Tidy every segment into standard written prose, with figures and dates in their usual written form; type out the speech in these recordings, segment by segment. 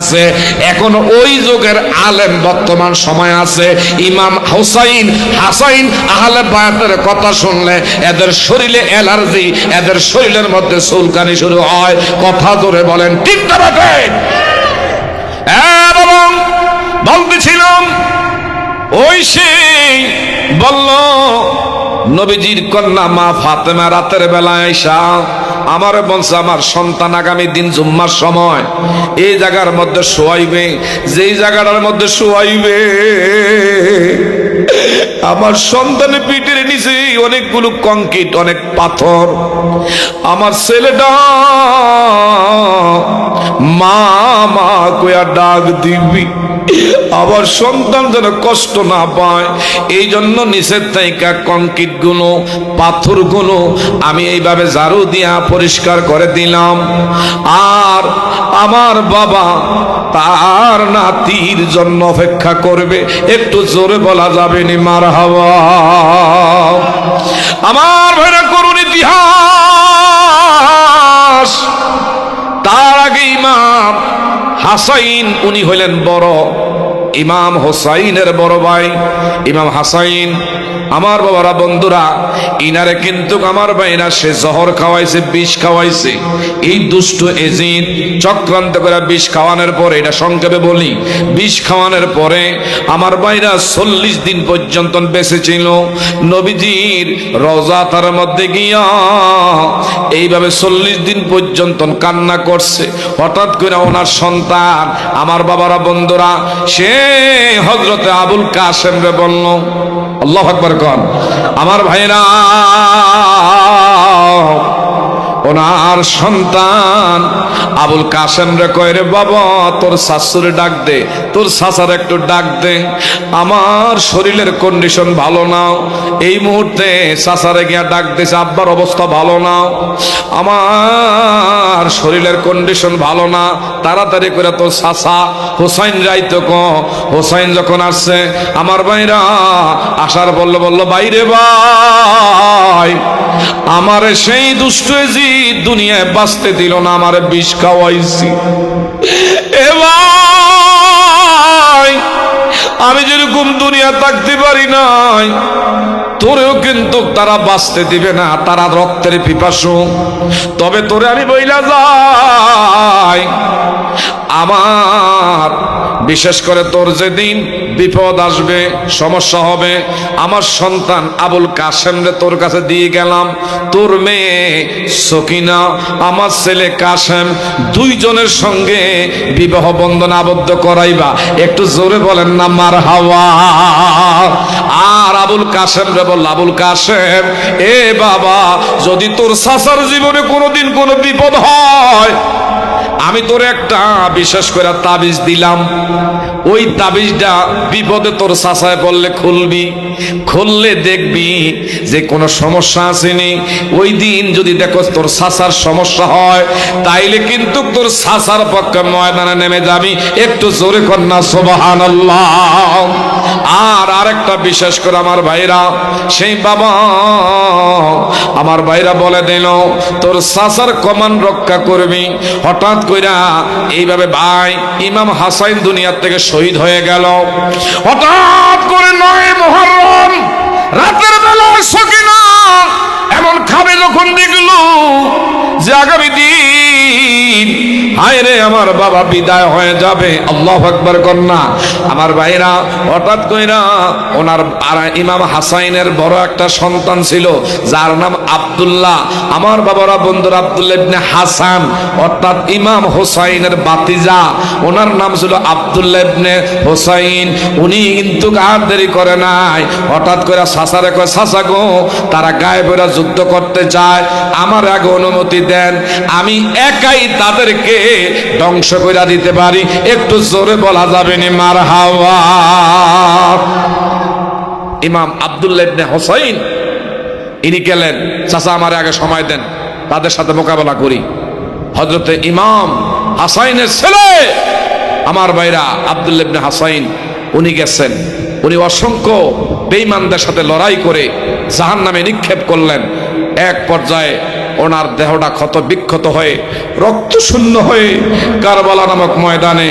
আছে এখন ওই যুগের আলেম বর্তমান সময় আছে। ইমাম হুসাইন হাসাইন আহলে বায়াতের কথা শুনলে এদের শরীরে অ্যালার্জি, এদের শরীরের মধ্যে চুলকানি শুরু হয়। কথা জোরে বলেন ঠিক না বেঠে? এবং বলতেছিলাম ওই সেই বলল নবীজির কন্যা মা ফাতেমা রাতের বেলায় আয়েশা আমার বলছে আমার সন্তান আগামী দিন জুম্মার সময় এই জায়গার মধ্যে শোয়াইবে, যেই জায়গাটার মধ্যে শোয়াইবে আমার সন্তানের পিঠের নিচে অনেকগুলো কংক্রিট, অনেক পাথর। আমার ছেলেটা মা মা কইয়া ডাক দিবি, আবার সন্তান যেন কষ্ট না পায় এই জন্য নিচের থেকে কংক্রিট গুলো পাথর গুলো আমি এইভাবে ঝাড়ু দিয়া পরিষ্কার করে দিলাম। আর আমার বাবা তার নাতির জন্য অপেক্ষা করবে। একটু জোরে বলা যাবে নি মারহাবা? আমার ভাইরা করুন ইতিহাস। তার আগে ইমাম হাসাইন উনি হইলেন বড়, ইমাম হোসাইনের বড় ভাই ইমাম হাসাইন। আমার বাবারা বন্ধুরা, ইনারে কিন্তু আমার ভাইরা সে জহর খাওয়াইছে, বিষ খাওয়াইছে। এই দুষ্ট এজিদ চক্রান্ত করে বিষ খাওয়ানোর পরে, এটা সংক্ষেপে বলি, বিষ খাওয়ানোর পরে আমার ভাইরা 40 দিন পর্যন্ত বেঁচে ছিল। নবীজির রওজা তার মধ্যে গিয়া এইভাবে 40 দিন পর্যন্ত কান্না করছে। হঠাৎ করে ওনার সন্তান আমার বাবারা বন্ধুরা সে হযরতে আবুল কাসেম রে বলল, আল্লাহু আকবার কন আমার ভাইরা, ওনার সন্তান আবুল কাসেম রে কয় রে বাবা তোর শাশুড়ি ডাক দে, তোর শাশার একটু ডাক দে, আমার শরীরের কন্ডিশন ভালো না। এই মুহূর্তে শাশারে গিয়া ডাক দিছে, আব্বার অবস্থা ভালো না, আমার শরীরের কন্ডিশন ভালো না, তাড়াতাড়ি করে তোর শাশা হোসাইন যাইতো ক। হোসাইন যখন আসছে আমার ভাইরা আসার বলল বাইরে ভাই আমার সেই দুষ্ট জি দুনিয়ায় বাঁচতে দিল না, আমার বিষ খাওয়াইছি। এ ভাই আমি যেরকম দুনিয়া থাকতে পারি নাই, তোরেও কিন্তু তারা বাঁচতে দিবে না, তারা রক্তের পিপাসু। তবে তোরে আমি বইলা যাই, আমার বিশেষ করে তোর যেদিন বিপদ আসবে, সমস্যা হবে, আমার সন্তান আবুল কাসেম রে তোর কাছে দিয়ে গেলাম। তোর মেয়ে সকিনা আমার ছেলে কাসেম দুইজনের সঙ্গে বিবাহ বন্ধন আবদ্ধ করাইবা। একটু জোরে বলেন না মারহাবা? আর আবুল কাসেম রে বলল, আবুল কাসেম এ বাবা যদি তোর চাচার জীবনে কোনোদিন কোনো বিপদ হয় আমি তোর একটা বিশেষ করে তাবিজ দিলাম, ওই তাবিজটা বিপদে তোর চাচায় বললে খুলবি, খুললে দেখবি যে কোনো সমস্যা আসেনি। ওই দিন যদি দেখো তোর চাচার সমস্যা হয় তাইলে কিন্তু তোর চাচার পক্ষে ময়দানে নেমে যাবি। একটু জোরে কর না সুবহানাল্লাহ। আর আরেকটা বিশেষ করে আমার ভাইরা, সেই বাবা আমার ভাইরা বলে দিল তোর চাচার কমান রক্ষা করবি। হঠাৎ কইরা এইভাবে ভাই ইমাম হাসাইন দুনিয়ার থেকে শহীদ হয়ে গেল। হঠাৎ করে 9 মুহররম রাতের বেলা সকিনা এমন খাবে যখন দেখলো যে আগামী দিন হায় রে আমার বাবা বিদায় হয়ে যাবে, আল্লাহু আকবার কন্যা আমার ভাইরা, হঠাৎ কইরা ওনার ইমাম হাসাইনের বড় একটা সন্তান ছিল যার নাম আব্দুল্লাহ। আমার বাবারা বন্ধুরা আব্দুল্লাহ ইবনে হাসান অর্থাৎ ইমাম হোসাইনের বাতিজা, ওনার নাম ছিল আব্দুল্লাহ ইবনে হোসাইন। উনি কিন্তু আর দেরি করে নাই, হঠাৎ করে চাচারে কয় চাচা গো তারা গায়ে বেরা যুদ্ধ করতে চায়, আমার আগে অনুমতি দেন, আমি একাই তাদেরকে ধ্বংস করে দিতে পারি। একটু জোরে বলা যাবে নি মারহাবা? ইমাম আব্দুল্লাহ ইবনে হোসাইন ইনি গেলেন, চাচা আমার আগে সময় দেন, তাদের সাথে মোকাবেলা করি। হযরতে ইমাম হাসাইনের ছেলে আমার ভাইরা আব্দুল্লাহ ইবনে হাসাইন উনি গেছেন, উনি অসংখ্য বেঈমানদের সাথে লড়াই করে জাহান্নামে নিক্ষেপ করলেন। এক পর্যায়ে ওনার দেহটা ক্ষত বিক্ষত হয়ে রক্ত শূন্য হয়ে কারবালা নামক ময়দানে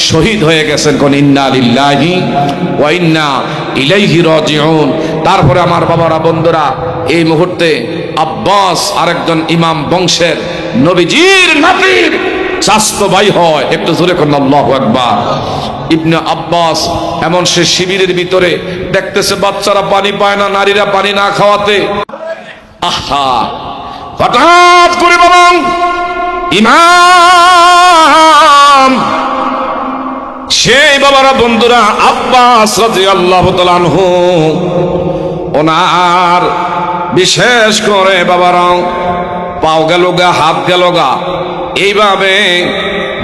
শহীদ হয়ে গেছেন। কোন ইন্না লিল্লাহি ওয়া ইন্না ইলাইহি রাজিউন। তারপরে আমার বাবারা, বন্ধুরা, এই মুহূর্তে আব্বাস আরেকজন ইমাম বংশের নবীজির নাতির চাচাতো ভাই হয়। একটু জোরে করুন আল্লাহু আকবার। ইবনে আব্বাস এমন সে শিবিরের ভিতরে দেখতেছে বাচ্চারা পানি পায় না, নারীরা পানি না খাওয়াতে, আহা, হঠাৎ করে বলুন ইমাম, সেই বাবারা, বন্ধুরা, আব্বাস রাদিয়াল্লাহু তাআলা আনহু, ওনার বিশেষ করে বাবারা পাও গেল গা, হাত গেল গা, এইভাবে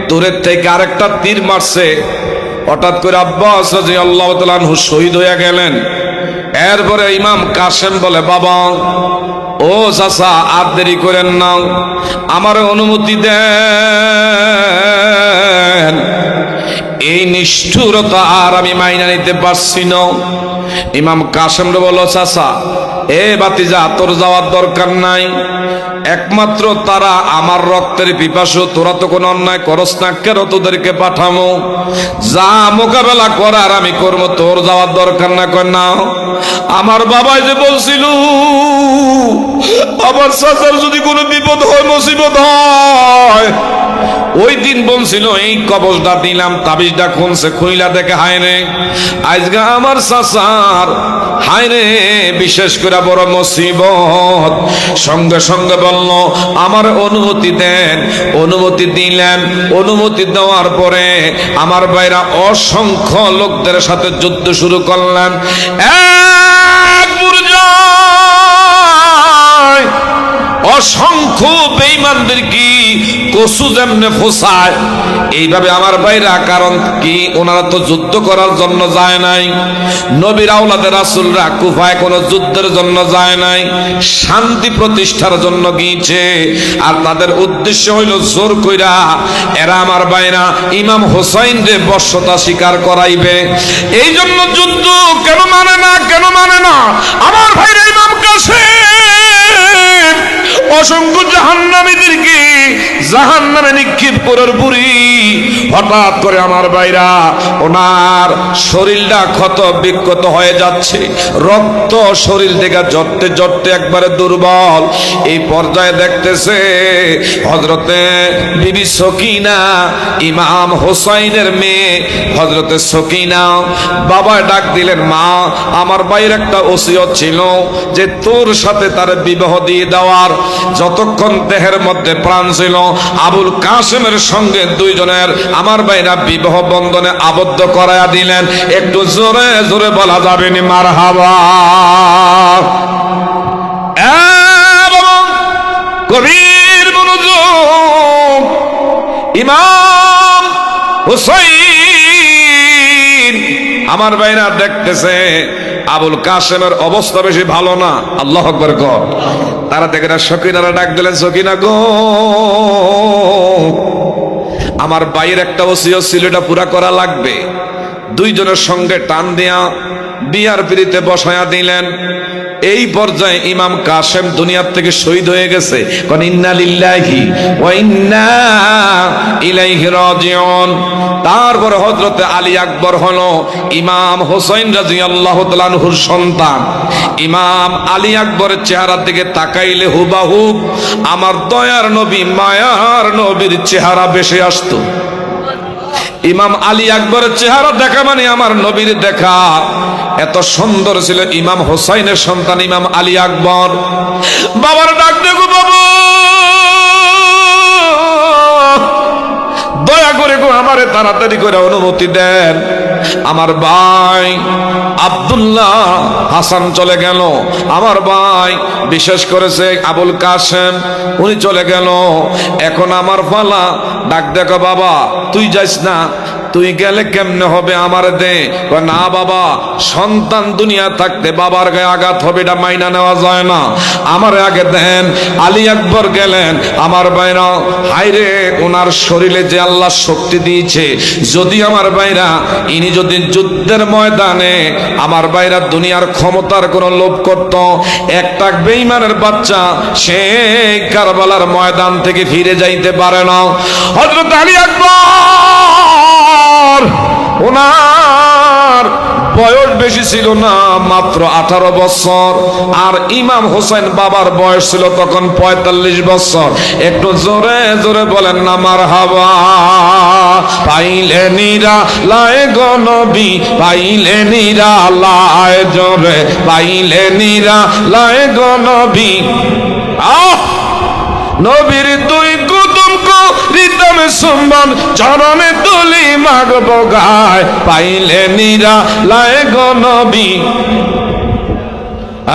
দূরের থেকে আরেকটা তীর মারছে। হঠাৎ করে আব্বাস রাদিয়াল্লাহু তাআলা আনহু শহীদ হয়ে গেলেন। এরপরে ইমাম কাসেম বলে, বাবা ও চাচা, আর দেরি করেন না, আমার অনুমতি দেন, এই নিষ্ঠুরতা আর আমি মাইনা নিতে পারছি না। ইমাম কাসেম বলল, চাচা এ বাতিজা, তোর যাওয়ার দরকার নাই, একমাত্র তারা আমার রক্তের পিপাসু, তোরা তো কোনো অন্যায় করস না, কেন তোদেরকে পাঠামো? যা মোকাবেলা করার আমি করবো, তোর যাওয়ার দরকার না। কর না, আমার বাবাই যে বলছিল আমার চাচার যদি কোনো বিপদ হয়, মুসিবত হয়, ওই দিন বলছিল এই কবজটা দিলাম, তাবিজটা খুলছে, খুইলা দেখে হায় রে, আজকে আমার চাচার হায় রে বিশেষ করে বড় মুসিবত। সঙ্গে সঙ্গে বলল, আমার অনুমতি দেন। অনুমতি দিলেন। অনুমতি দেওয়ার পরে আমার ভাইরা অসংখ্য লোকদের সাথে যুদ্ধ শুরু করলেন। এক পর্যায়ে অসংখ্য বেঈমানদের কি কসু যেমনে ফোসায়, এইভাবে আমার ভাইরা, কারণ কি ওনারা তো যুদ্ধ করার জন্য যায় নাই, নবীর আওলাদে রাসূলরা কুফায় কোনো যুদ্ধের জন্য যায় নাই, শান্তি প্রতিষ্ঠার জন্য গিয়েছে। আর তাদের উদ্দেশ্য হইল জোর কইরা এরা আমার ভাইরা ইমাম হোসাইন রে বর্ষতা স্বীকার করাইবে। এই জন্য যুদ্ধ কেন মানে না, কেন মানে না? আমার ভাইরা ইমাম কাসেম অসংখ্য জাহান্নামীদেরকে জাহান্নামে নিক্ষেপ করার বুড়ি, হঠাৎ করে আমার ভাইরা ওনার শরীরটা ক্ষত বিক্ষত হয়ে যাচ্ছে, রক্ত শরীর থেকে জড়তে জড়তে একবারে দুর্বল। এই পর্যায়ে দেখতেছে হযরতে বিবি সকিনা, ইমাম হোসাইনের মেয়ে হযরতে সকিনা, বাবা ডাক দিলেন, মা আমার ভাইয়ের একটা ওসিয়ত ছিল যে তোর সাথে তার বিবাহ দিয়ে দেওয়ার। যতক্ষণ দেহের মধ্যে প্রাণ ছিল আবুল কাসেমের সঙ্গে দুইজনের আমার ভাইরা বিবাহ বন্ধনে আবদ্ধ করায়া দিলেন। একটু জোরে জোরে বলা যাবে নি মারহাবা। গভীর মনোযোগ, ইমাম হুসাইন আমার ভাইরা দেখতেছে আবুল কাসেমের অবস্থা বেশি ভালো না। আল্লাহু আকবার কর। তারা দেখে না, সকিনারা ডাক দিলেন, সকিনা গো, আমার ভাইয়ের একটা ওসিয়ত ছিল, এটা পুরা করা লাগবে। দুইজনের সঙ্গে টান দিয়া বিয়ার পিড়িতে বসায়া দিলেন। এই পর্যায়ে ইমাম কাসেম দুনিয়ার থেকে শহীদ হয়ে গেছে। কোন ইন্না লিল্লাহি ওয়া ইন্না ইলাইহি রাজিউন। তারপর হযরতে আলী আকবর হলো ইমাম হোসেন রাদিয়াল্লাহু তাআলা আনহুর সন্তান। ইমাম আলী আকবরের চেহারার দিকে তাকাইলে হুবাহুব আমার দয়ার নবী, মায়ার নবীর চেহারা ভেসে আসতো। ইমাম আলী আকবরের চেহারা দেখা মানে আমার নবীর দেখা। এত সুন্দর ছিল ইমাম হোসাইনের সন্তান ইমাম আলী আকবর। বাবার ডাক দেখো, বাবা দয়া করে গো আমারে তাড়াতাড়ি করে অনুমতি দেন। আমার ভাই আব্দুল্লাহ হাসান চলে গেল, আমার ভাই বিশেষ করেছে আবুল কাসেম, উনি চলে গেল। এখন আমার পালা। ডাক দেখো, বাবা তুই যাইস না, তুই গেলে কেমনে হবে, আমার দে। কয় না বাবা, সন্তান দুনিয়া থাকতে বাবার গায়ে আঘাত হবে, এটা মাইনা নেওয়া যায় না, আমার আগে দেন। আলী আকবর গেলেন, আমার ভাইরা হায়রে, ওনার শরীরে যে আল্লাহ শক্তি দিয়েছে, যদি আমার ভাইরা ইনি যদি যুদ্ধের ময়দানে আমার ভাইরা দুনিয়ার ক্ষমতার কোন লোভ করত, একটা বেঈমানের বাচ্চা সে কারবালার ময়দান থেকে ফিরে যাইতে পারে না। হযরত আলী আকবর, ওনার বয়স বেশি ছিল না, মাত্র 18 বছর। আর ইমাম হোসেন বাবার বয়স ছিল তখন 45 বছর। একটু জোরে জোরে বলেন না মারহাবা। পাইলে নিরা লায় গো নবী, পাইলে নিরা লায়, জোরে পাইলে নিরা লায় গো নবী। নবীর দুই কুতুম রিদম সুমন চরণে তুলি মাগব গায়, পাইলে নিরা লায় গো নবী।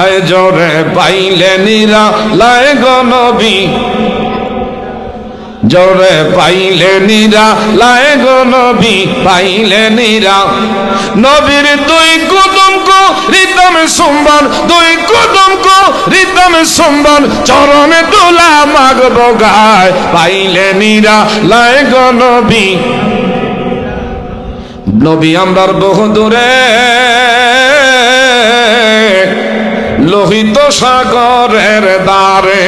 আয় জোরে পাইলে নিরা লায় গো নবী, জোরে পাইলে নিরা লায় গো নবী, পাইলে নিরা। নবীর দুই কুতুম রিদম সুমন, দুই কুতুম রিদম সুমন চরণে তুলা মাগব গায়, পাইলে নিরা লায় গো নবী। নবী আমরার বহু দূরে লোহিত সাগরের দ্বারে,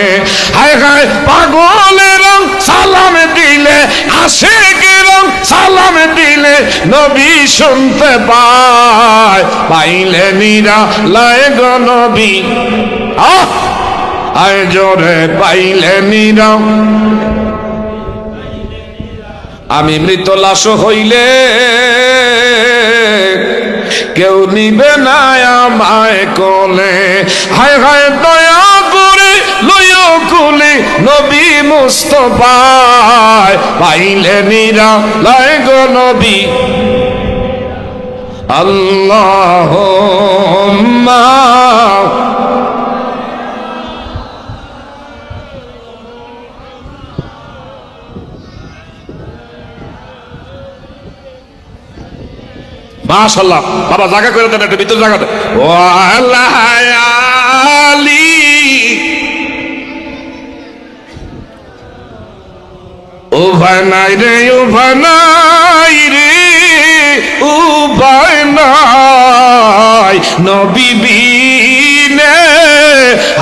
হায় হায় পাগলের সালাম দিলে, আশিকের সালাম দিলে নবী শুনতে পায়, পাইলে নিরা লায় গো নবী। আয় জোরে পাইলে নিরা। আমি মৃত লাশ হইলে কেউ নিবে না আমায় কোলে, হায় হায় দয়া করে লইও কুলে নবী মুস্তাফায়, পাইলে নিরা লায় গো নবী। আল্লাহুম্মা মাশাআল্লাহ। বাবা জায়গা করে দেন, একটা ভিতর জায়গা দেন। ওয়ালায়ালি ও ভাই নাই রে, ও ভাই নাই রে, ও ভাই নাই নবী বিনে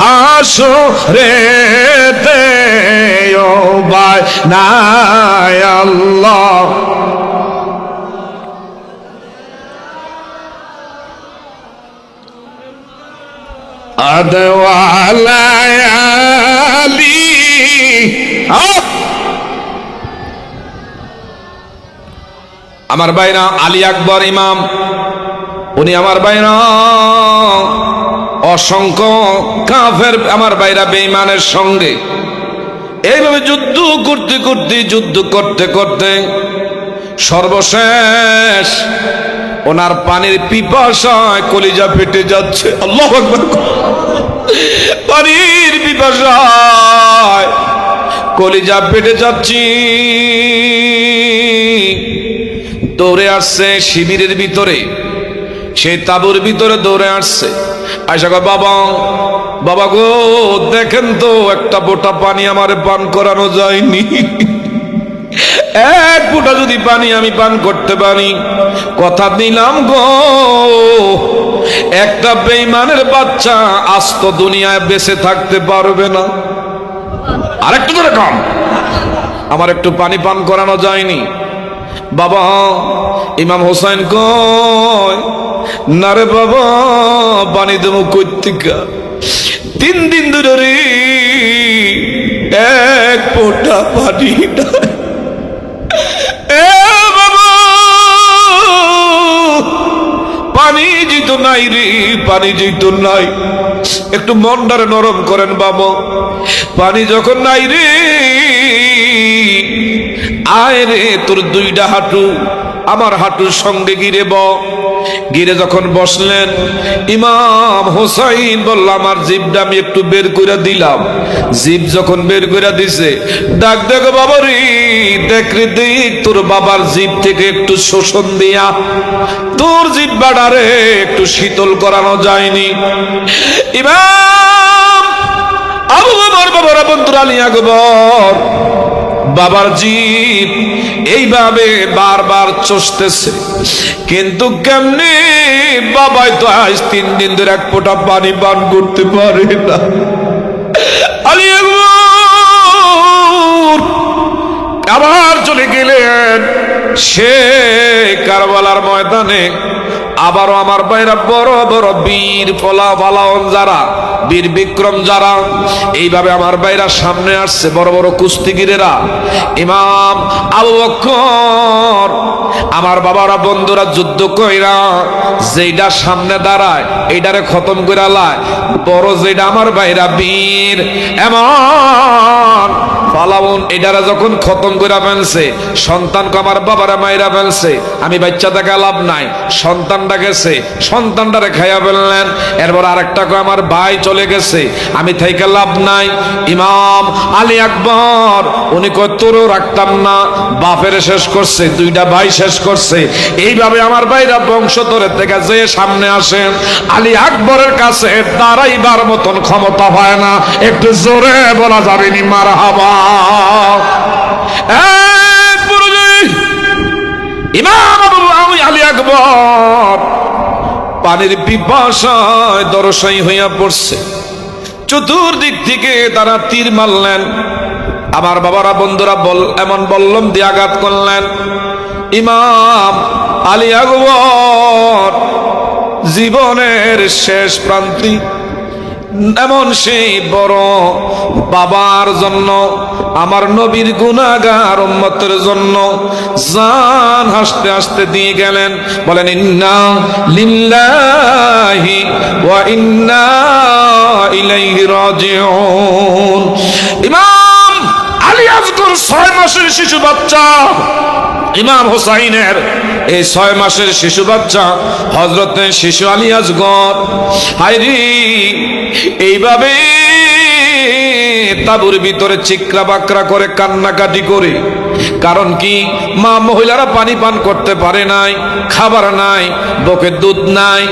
হাসরেতে, ও ভাই নাই আল্লাহ। আদওয়ালায়ালি আমার ভাইরা আলী আকবর ইমাম, উনি আমার ভাইরা অসংখ্য কাফের আমার ভাইরা বেঈমানের সঙ্গে এইভাবে যুদ্ধ করতে করতে যুদ্ধ করতে করতে সর্বশেষ ওনার পানির পিপাসায় কলিজা ফেটে যাচ্ছে। আল্লাহু আকবার। পানির পিপাসায় কলিজা ফেটে যাচ্ছি। দৌড়ে আসছে শিবিরের ভিতরে, সেই তাঁবুর ভিতরে দৌড়ে আসছে। আয়সা কয় বাবা, বাবা গো দেখেন তো একটা বোটা পানি আমারে পান করানো যায়নি, এক ফোঁটা যদি পানি আমি পান করতে পারি, কথা দিলাম গো একটা বেঈমানের বাচ্চা আস্ত দুনিয়ায় বেঁচে থাকতে পারবে না। আরেকটু ধরে কম, আমার একটু পানি পান করানো যায়নি। বাবা ইমাম হোসেন কয় না রে বাবা, পানি দেবো কইতিকা, 3 দিন ধরে রে এক ফোঁটা পানি নাই। পানি যেত নাই রে, পানি যেত নাই। একটু মনটারে নরম করেন বাবা, পানি যখন নাই রে, আয় রে তোর 2টা হাঁটু আমার হাঁটুর সঙ্গে গিরে যখন বসলেন, ইমাম হোসাইন বলল, আমার জিভটা আমি একটু বের করে দিলাম। জিভ যখন বের করে দিছে, ডাক দেখো বাবারি, দেখ তোর বাবার জিভ থেকে একটু শোষণ দিয়া তোর জিভটারে একটু শীতল করানো যায়নি। ইমাম আবু বকর বাবার বন্ধুরা আলী আকবর বাবার জিভ এইভাবে বারবার চষতেছে, কিন্তু কেমনি বাবাই তো আজ 3 দিন ধরে এক ফোঁটা পানি পান করতে পারে না। আলী আকবর আবার চলে গেলেন সে কারবালার ময়দানে। আবারও আমার ভাইরা বড় বড় বীর ফলাফলাওয়ান যারা, বীর বিক্রম যারা, এইভাবে আমার ভাইরা সামনে আসছে, বড় বড় কুস্তিগিরেরা। ইমাম আবু বকর আমার বাবারা বন্ধুরা যুদ্ধ কইরা যেইটা সামনে দাঁড়ায় এইটারে খতম কইরা লায়, বড় যেটা আমার ভাইরা বীর এমন পালাউন এটারা যখন খতম করে ফেলছে, সন্তানকে আমার বাবারা মাইরা ফেলছে, আমি বাচ্চা দেখা লাভ নাই, সন্তানটা গেছে, সন্তানটারে খাইয়া ফেললেন। এরপর আরেকটাকে আমার ভাই চলে গেছে, আমি থাইকা লাভ নাই। ইমাম আলী আকবর উনি কয় তোরও রাখতাম না, বাপের শেষ করছে, 2টা ভাই শেষ করছে। এইভাবে আমার ভাইরা বংশধরের থেকে যে সামনে আসে, আলী আকবরের কাছে দাঁড়াইবার মতন ক্ষমতা হয় না। একটু জোরে বলা যাবে নি মারহাবা। ইমাম আলী আকবর পানির পিপাসায় দরসাই হইয়া পড়ছে, চতুর্দিক থেকে তারা তীর মারলেন। আমার বাবারা বন্ধুরা এমন বল্লম দিয়ে আঘাত করলেন। ইমাম আলী আকবর জীবনের শেষ প্রান্তি এমন সেই বড় বাবার জন্য, আমার নবীর গুনাহগার উম্মতের জন্য জান হাসতে হাসতে দিয়ে গেলেন। বলেন ইন্না লিল্লাহি ওয়া ইন্না ইলাইহি রাজিউন। ইমাম আলী আকবর 6 মাসের শিশু বাচ্চা, ইমাম হোসাইনের এই 6 মাসের শিশু বাচ্চা হযরতে শিশু আলী আকবর হায়রি এইভাবে তাবুর ভিতরে চিকরা বাকরা করে কান্নাকাটি করে। কারণ কি, মা মহিলারা পানি পান করতে পারে নাই, খাবার নাই, বুকে দুধ নাই।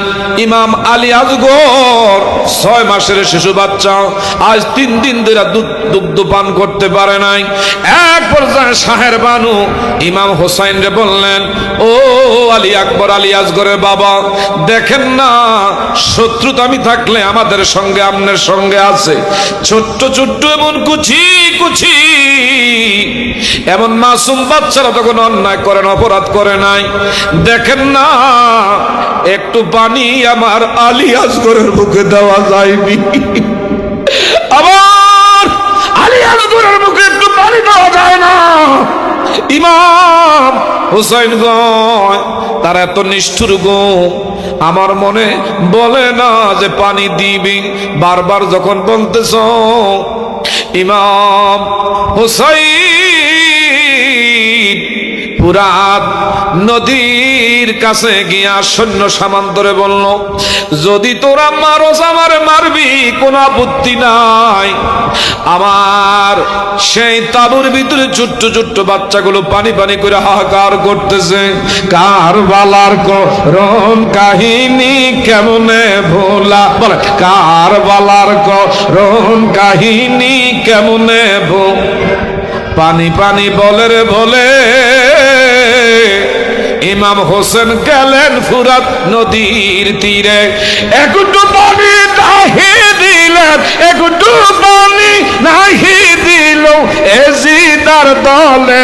ইমাম আলী আকবর 6 মাসের শিশু বাচ্চা আজ 3 দিন ধরে দুগ্ধ পান করতে পারে নাই। এক পর্যায়ে শাহের বানু ইমাম হোসাইন রে বললেন, ও আলী আকবর, আলী আসগরের বাবা, দেখেন না শত্রুতা আমি থাকলে আমাদের সঙ্গে আপনার সঙ্গে আছে। ছোট্ট ছোট্ট এমন কুচি কুচি এমন মাসুম বাচ্চারা তখন অন্যায় করেন, অপরাধ করে নাই, দেখেন না একটু পানি আমার আলী আসগরের মুখে দেওয়া যায়নি। আবার আলী আসগরের মুখে একটু পানি দেওয়া যায় না। ইমাম হুসাইন গয় তারা এত নিষ্ঠুর গো, আমার মনে বলে না যে পানি দিবি, বারবার যখন বলতেছ। ইমাম হুসাইন পুরাত নদীর কাছে গিয়া সৈন্য সামান্তরে বলল, যদি তোরা মারস আমারে মারবি, কোনো আপত্তি নাই। আমার সেই তাবুর ভিতরে ছোট্ট ছোট্ট বাচ্চাগুলো পানি পানি করে হাহাকার করতেছে। কারবালার করুণ কাহিনী কেমনে ভোলা, বলে কারবালার করুণ কাহিনী কেমনে পানি পানি বলে রে বলে ইমাম হোসেন গেলেন ফুরাত নদীর তীরে। একটু পানি নাহি দিলেন, একটু পানি নাহি দিল এজিদার দলে।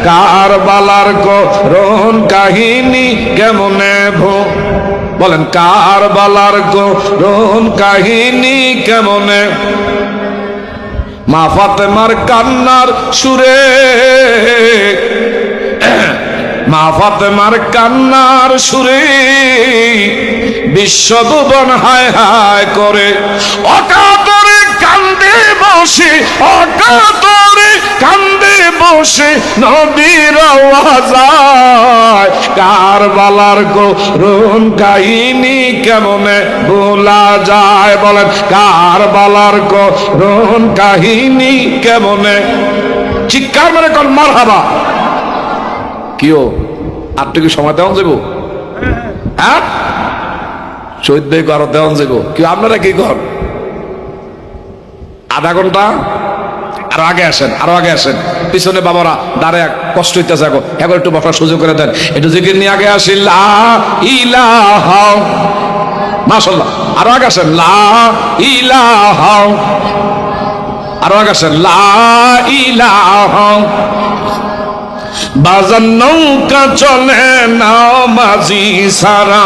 কারবালার করুণ কাহিনী কেমনে বলেন কারবালার করুণ কাহিনী কেমনে। মা ফাতেমার কান্নার সুরে, মা ফাতেমার কান্নার সুরে বিশ্বভুবন হায় হায় করে। অকাতরে কান্দে বসে, অকাতরে কান্দে বসে নবীর আওয়াজ কারবালার করুণ কাহিনী কেমনে ভোলা যায়? বলেন কারবালার করুণ কাহিনী কেমনে। চিৎকার মেরে কোন মারহাবা। কিও আর কি সময় দেওয়া যাবো? হ্যাঁ শহীদ ভাই আরো দেওয়া যাবো। কি আপনারা কি কর? আধা ঘন্টা আরো আগে আসেন, আরো আগে আসেন। পিছনে বাবারা দাঁড়ে কষ্ট হইতেছে, এখন একটু বসার সুযোগ করে দেন। একটু জিকির নিয়ে আগে আসি। লা ইলাহা, মাশাআল্লাহ। আরো আগে আসেন। লা ইলাহা, আরো আগে আসেন। লা ইলাহা। বাজার নৌকা চলে না মাঝি সারা,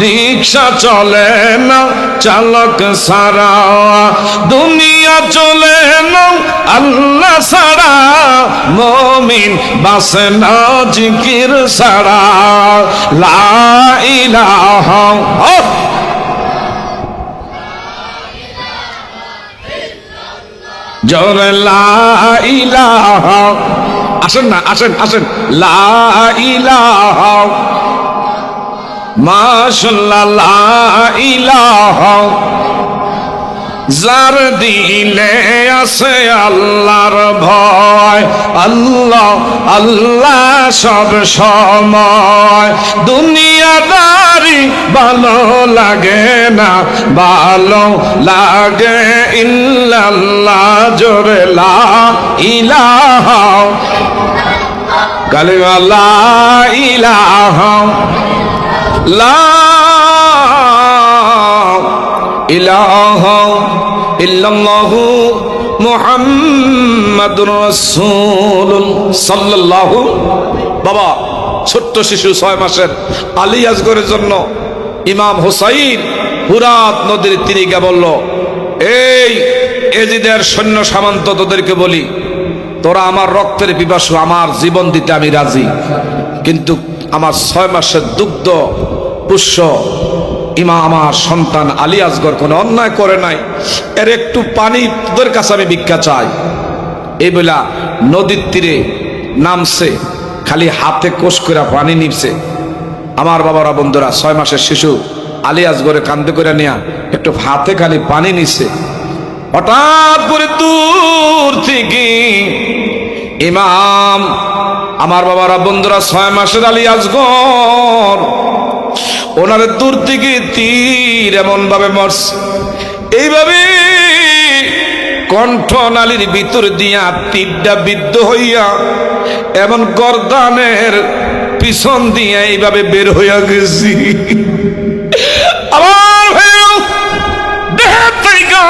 রিক্সা চলে না চালক সারা, দুনিয়া চলে না আল্লাহ সারা, মুমিন বাসে না জিকির সারা। লা ইলাহা, জোরে লা ইলাহা। আসেন না, আসেন আসেন। লা ইলাহা, মাশাআল্লাহ। লা ইলাহা, যার দিলে আছে আল্লাহর ভয়, আল্লাহ আল্লাহ সব সময়। দুনিয়াদারি ভালো লাগে না, ভালো লাগে ইল্লাল্লাহ। জোরে লা ইলাহা, কালিমা লা ইলাহা, লা ইলাহা ইল্লাল্লাহু মুহাম্মাদুর রাসূলুল্লাহ সাল্লাল্লাহু। বাবা ছোট্ট শিশু 6 মাসের আলী আসগরের জন্য ইমাম হুসাইন ফুরাত নদীর তীরে গিয়ে বলল, এই এজিদের সৈন্য সামন্ত তোদেরকে বলি, তোরা আমার রক্তের পিপাসু, আমার জীবন দিতে আমি রাজি, কিন্তু আমার 6 মাসের দুগ্ধ পুষ্য আমার সন্তান আলী আসগর কোনো অন্যায় করে নাই, এর একটু পানি তোদের কাছে আমি ভিক্ষা চাই। এই বলা নদীর তীরে নামছে, খালি হাতে কোষ করে পানি নিচ্ছে। আমার বাবারা বন্ধুরা, 6 মাসের শিশু আলী আসগরে কান্দে করে নিয়া একটু হাতে খালি পানি নিচ্ছে। হঠাৎ করে দূর থেকে ইমাম, আমার বাবারা বন্ধুরা 6 মাসের আলী আসগর, ওনারে দূর থেকে তীর এমন ভাবে মারছে, এইভাবে কণ্ঠ নালীর ভিতর দিয়া তীরটা বিদ্ধ হইয়া এমন গর্দানের পিছন দিয়া এইভাবে বের হইয়া গেছি। আমার দেহের থেকে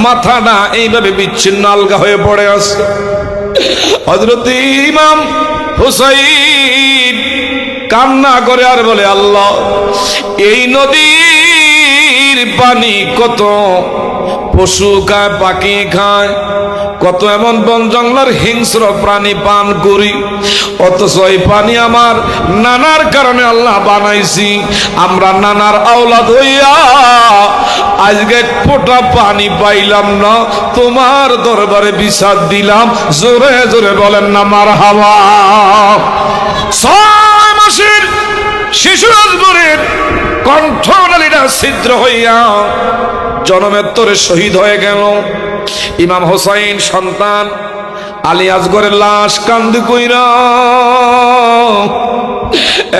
মাথাটা এইভাবে বিচ্ছিন্ন আলগা হয়ে পড়ে আছে। হযরত ইমাম হুসাইন কান্না করে আর বলে, আল্লাহ, এই নদীর পানি কত পশু খায়, পাখি খায়, কত এমন বন জঙ্গলের হিংস্র প্রাণী পান করি, অথচ এই পানি আমার নানার কারণে আল্লাহ বানাইছি। আমরা নানার আওলাদ হইয়া আজকে এক ফোঁটা পানি পাইলাম না, তোমার দরবারে বিচার দিলাম। জোরে জোরে বলেন না মারহাবা। 6 মাসের শিশু আসগরের কণ্ঠনালীটা ছিদ্র হইয়া জনমের তরে শহীদ হয়ে গেল। ইমাম হোসাইন সন্তান আলী আসগরের লাশ কান্দি কইরা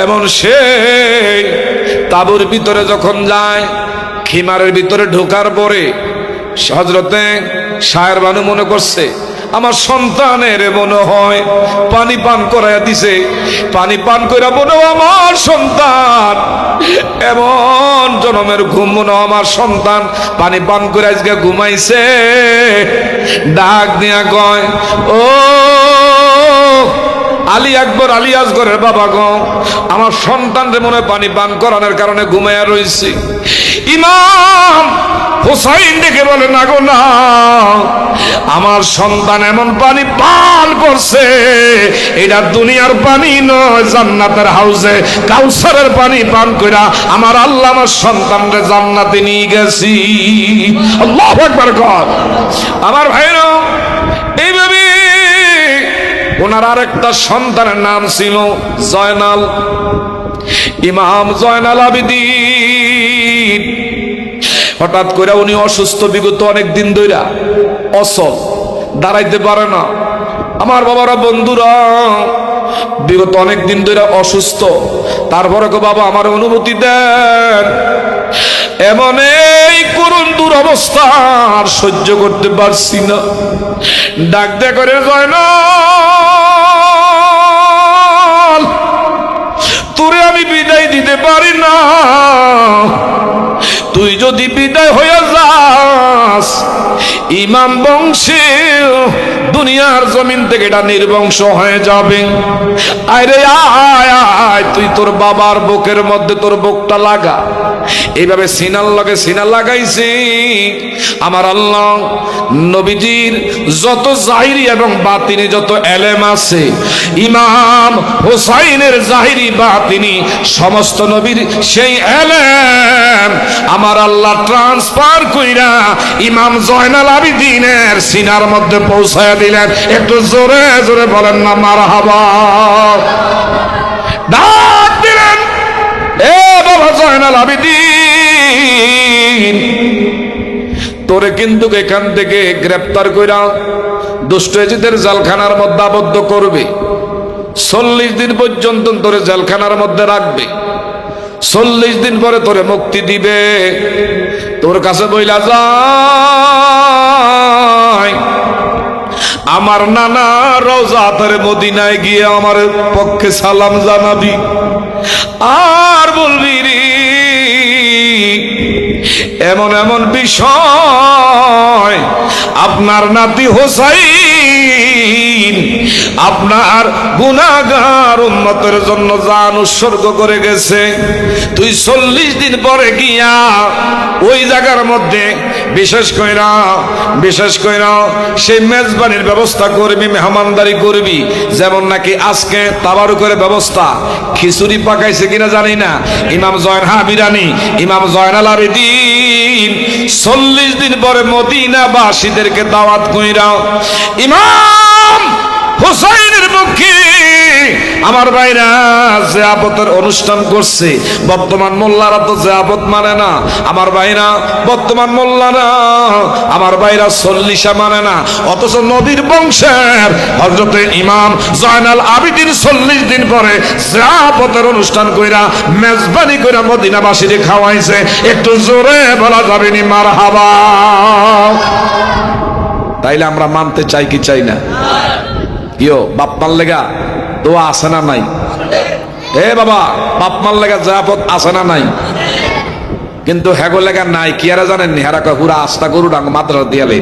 এমন সে তাবুর ভিতরে যখন যায়, খিমারের ভিতরে ঢোকার পরে হযরতে শায়ের বানু মনে করছে আমার সন্তানের মনে হয় পানি পান করাইয়া দিছে, পানি পান কইরা মনে আমার সন্তান এমন জনমের ঘুম, মনে আমার সন্তান পানি পান করে আজকে ঘুমাইছে। ডাক দিয়া কয়, ও আলী আকবর, আলী আসগরের বাবা গো, আমার সন্তানরে মনে পানি পান করানোর কারণে ঘুমাইয়া রইছি। ইমাম হুসাইন ডেকে বলে, না গো না, আমার সন্তান এমন পানি পান করছে, এটা দুনিয়ার পানি নয়, জান্নাতের হাউজে কাউসারের পানি পান কইরা আমার আল্লাহ আমার সন্তানরে জান্নাতে নিয়ে গেছি। আল্লাহু আকবার কর। আমার ভাইরা এইভাবে ওনার আরেকটা সন্তানের নাম ছিল জয়নাল, ইমাম জয়নাল আবেদিন। হঠাৎ করে উনি অসুস্থ, বিগত অনেক দিন ধরে অসল, দাঁড়াইতে পারে না। আমার বাবারা, বন্ধুরা, বিগত অনেক দিন ধরে অসুস্থ। তারপরে বাবা আমার অনুমতি দেন, এমন এই করুণ দুরবস্থা আর সহ্য করতে পারছি না। ডাক দে করে জয়নাল, তোরে আমি বিদায় দিতে পারি না। তুই যদি বিদায় হয়ে যাস, ইমাম বংশে দুনিয়ার জমিন থেকে এটা নির্বংশ হয়ে যাবে। আরে আয় আয়, তুই তোর বাবার বুকের মধ্যে তোর বুকটা লাগা। এইভাবে সিনার লগে সিনা লাগাইছি। আমার আল্লাহ নবীজির যত জাহিরি এবং বাতিনি যত এলেম আছে, ইমাম হুসাইনের জাহিরি বাতিনি সমস্ত নবীর সেই এলেম আমার আল্লাহ ট্রান্সফার কইরা ইমাম জয়নাল আবেদিনের সিনার মধ্যে পৌঁছায় দিলেন। একটু জোরে জোরে বলেন না মারহাবা। ডাক দিলেন, এ বাবা জয়নাল আবেদিন, তোরে কিন্তু এখান থেকে গ্রেপ্তার কইরা দুষ্টজিদের জেলখানার মধ্যে আবদ্ধ করবে। 40 দিন পর্যন্ত তোরে জেলখানার মধ্যে রাখবে। 40 দিন পরে তোরে মুক্তি দিবে। তোর কাছে বইলা যায়, আমার নানা রওজাতের মদিনায় গিয়ে আমার পক্ষে সালাম জানাবি, আর বলবি রে এমন এমন বিষয় আপনার নাতি হোসাইন আপনার গুনাহগার উম্মতের জন্য জান উৎসর্গ করে গেছে। তুই 40 দিন পরে গিয়া ওই জায়গার মধ্যে বিশেষ কইরা সেই মেজবানির ব্যবস্থা করবি, মেহমানদারি করবি। যেমন নাকি আজকে তাবারুকের ব্যবস্থা, খিচুড়ি পাকাইছে কিনা জানি না, ইমাম ইমাম জয়নাল আবেদিন 40 দিন পরে মদিনাবাসীদেরকে দাওয়াত কইরা ইমাম হুসাইনের মুখে আমার ভাইরা জিয়াফতের অনুষ্ঠান করছে। বর্তমান মোল্লারা তো জিয়াফত মানে না, আমার ভাইরা বর্তমান মোল্লারা আমার ভাইরা 40 মানে না। অথচ নবীর বংশের হযরতে ইমাম জয়নাল আবেদিন 40 দিন পরে জিয়াফতের অনুষ্ঠান কইরা মেজবানি কইরা মদিনাবাসীকে খাওয়াইছে। একটু জোরে বলা যাবে নি মারহাবা। তাইলে আমরা মানতে চাই কি চাই না? কিও বাপ্পার লেগা দোয়া আছে না নাই? এ বাবা, বাপমার লেগা জিয়াফত আছে না নাই? কিন্তু হেগো লেগা নাই কি আর জানেননি? হেরা কয় পুরা আস্থা গরু ডাঙ্গ মাদ্রাসা দিয়ালে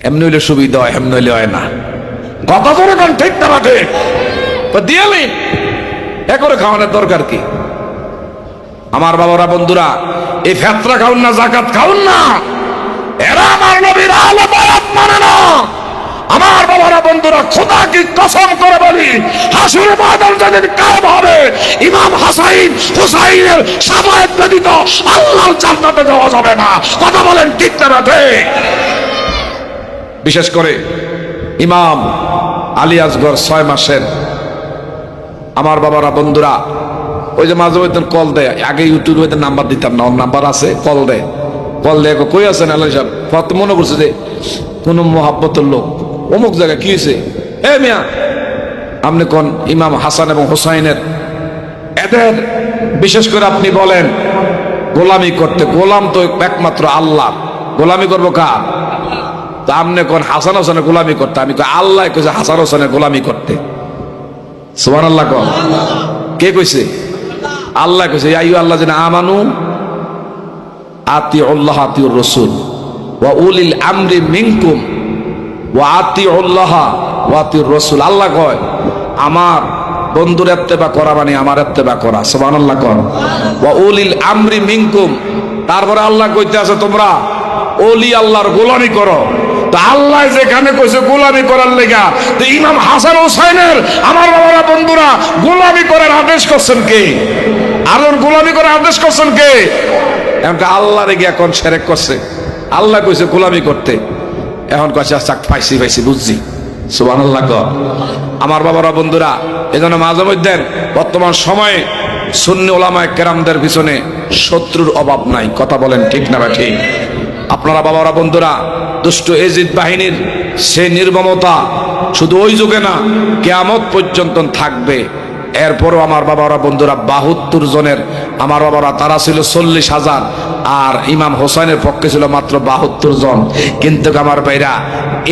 এমনি হইলে সুবিধা হয়, এমনি হইলে হয় না। কথা ধরে কান ঠিক না ঠিক দিয়ালে এ করে খাওয়ানোর দরকার কি? আমার বাবারা, বন্ধুরা, এই ফেতরা খাউন না, জাকাত খাউন না। এরা আমার নবীর আলো বায়াত মানে না। আমার বাবারা, বন্ধুরা, খোদা কি কসম করে বলি, হাসুরে ময়দান যেদিন কায়েম হবে, ইমাম হুসাইনের শাফায়াত ব্যতীত আল্লাহর জান্নাতে যাওয়া যাবে না। কথা বলেন ঠিক না ঠিক? বিশেষ করে ইমাম আলী আসগর 6 মাসের আমার বাবারা, বন্ধুরা, ওই যে মাঝে মধ্যে কল দেয়, আগে ইউটিউবে নাম্বার দিতাম না, ওর নাম্বার আছে, কল দেয় কই আছেন আল্লাহ সাহেব? কত মনে করছে যে কোন মোহাব্বতের লোক অমুক জায়গায় কি হয়েছে, এ মিয়া আপনি কোন ইমাম হাসান এবং হোসাইনের এদের বিশেষ করে আপনি বলেন গোলামি করতে। গোলাম তো একমাত্র আল্লাহ, গোলামি করবো কার? তা আপনি কোন হাসান হোসেনের গোলামি করতে? আমি আল্লাহ কইছে হাসান হোসেনের গোলামি করতে। সুবহানাল্লাহ কোন? কে কইছে? আল্লাহ কইছে, আইয়ু আল্লাহ যেন আমানু আতিউল্লাহ আতিউর রাসূল ওয়া উলিল আমরি মিনকুম ওয়া আতিউল্লাহ ওয়া আতিউর রাসূল। আল্লাহ কয় আমার বন্ধুর ইত্তেবা করা মানে আমার ইত্তেবা করা। সুবহানাল্লাহ কোন? ওয়া উলিল আমরি মিনকুম। তারপরে আল্লাহ কইতে আছে তোমরা ওলি আল্লাহর গোলামি করো। তো আল্লাহ যেখানে কইছে গোলামি করার লেগা, তো ইমাম হাসান হোসাইনের আমার বাবারা, বন্ধুরা, গোলামি করার আদেশ করছেন কে? আলোর গোলামি করার আদেশ করছেন কে? এমনটা আল্লাহ রেগে এখন শিরক করছে। আল্লাহ কইছে গোলামি করতে, এখন কইছে আচ্ছা পাইছি বুঝছি, সুবহানাল্লাহ। আমার বাবারা বন্ধুরা, এজন্য মাঝে মধ্যে বর্তমান সময়ে সুন্নি ওলামায়ে কেরামদের পিছনে শত্রুর অভাব নাই। কথা বলেন ঠিক না ঠিক? আপনারা বাবারা বন্ধুরা, দুষ্ট এজিদ বাহিনীর সে নির্মমতা শুধু ওই যুগে না, কিয়ামত পর্যন্ত থাকবে। এরপরও আমার বাবারা বন্ধুরা 72 জনের আমার বাবারা, তারা ছিল 40,000, আর ইমাম হোসেনের পক্ষে ছিল মাত্র 72 জন। কিন্তু আমার ভাইরা,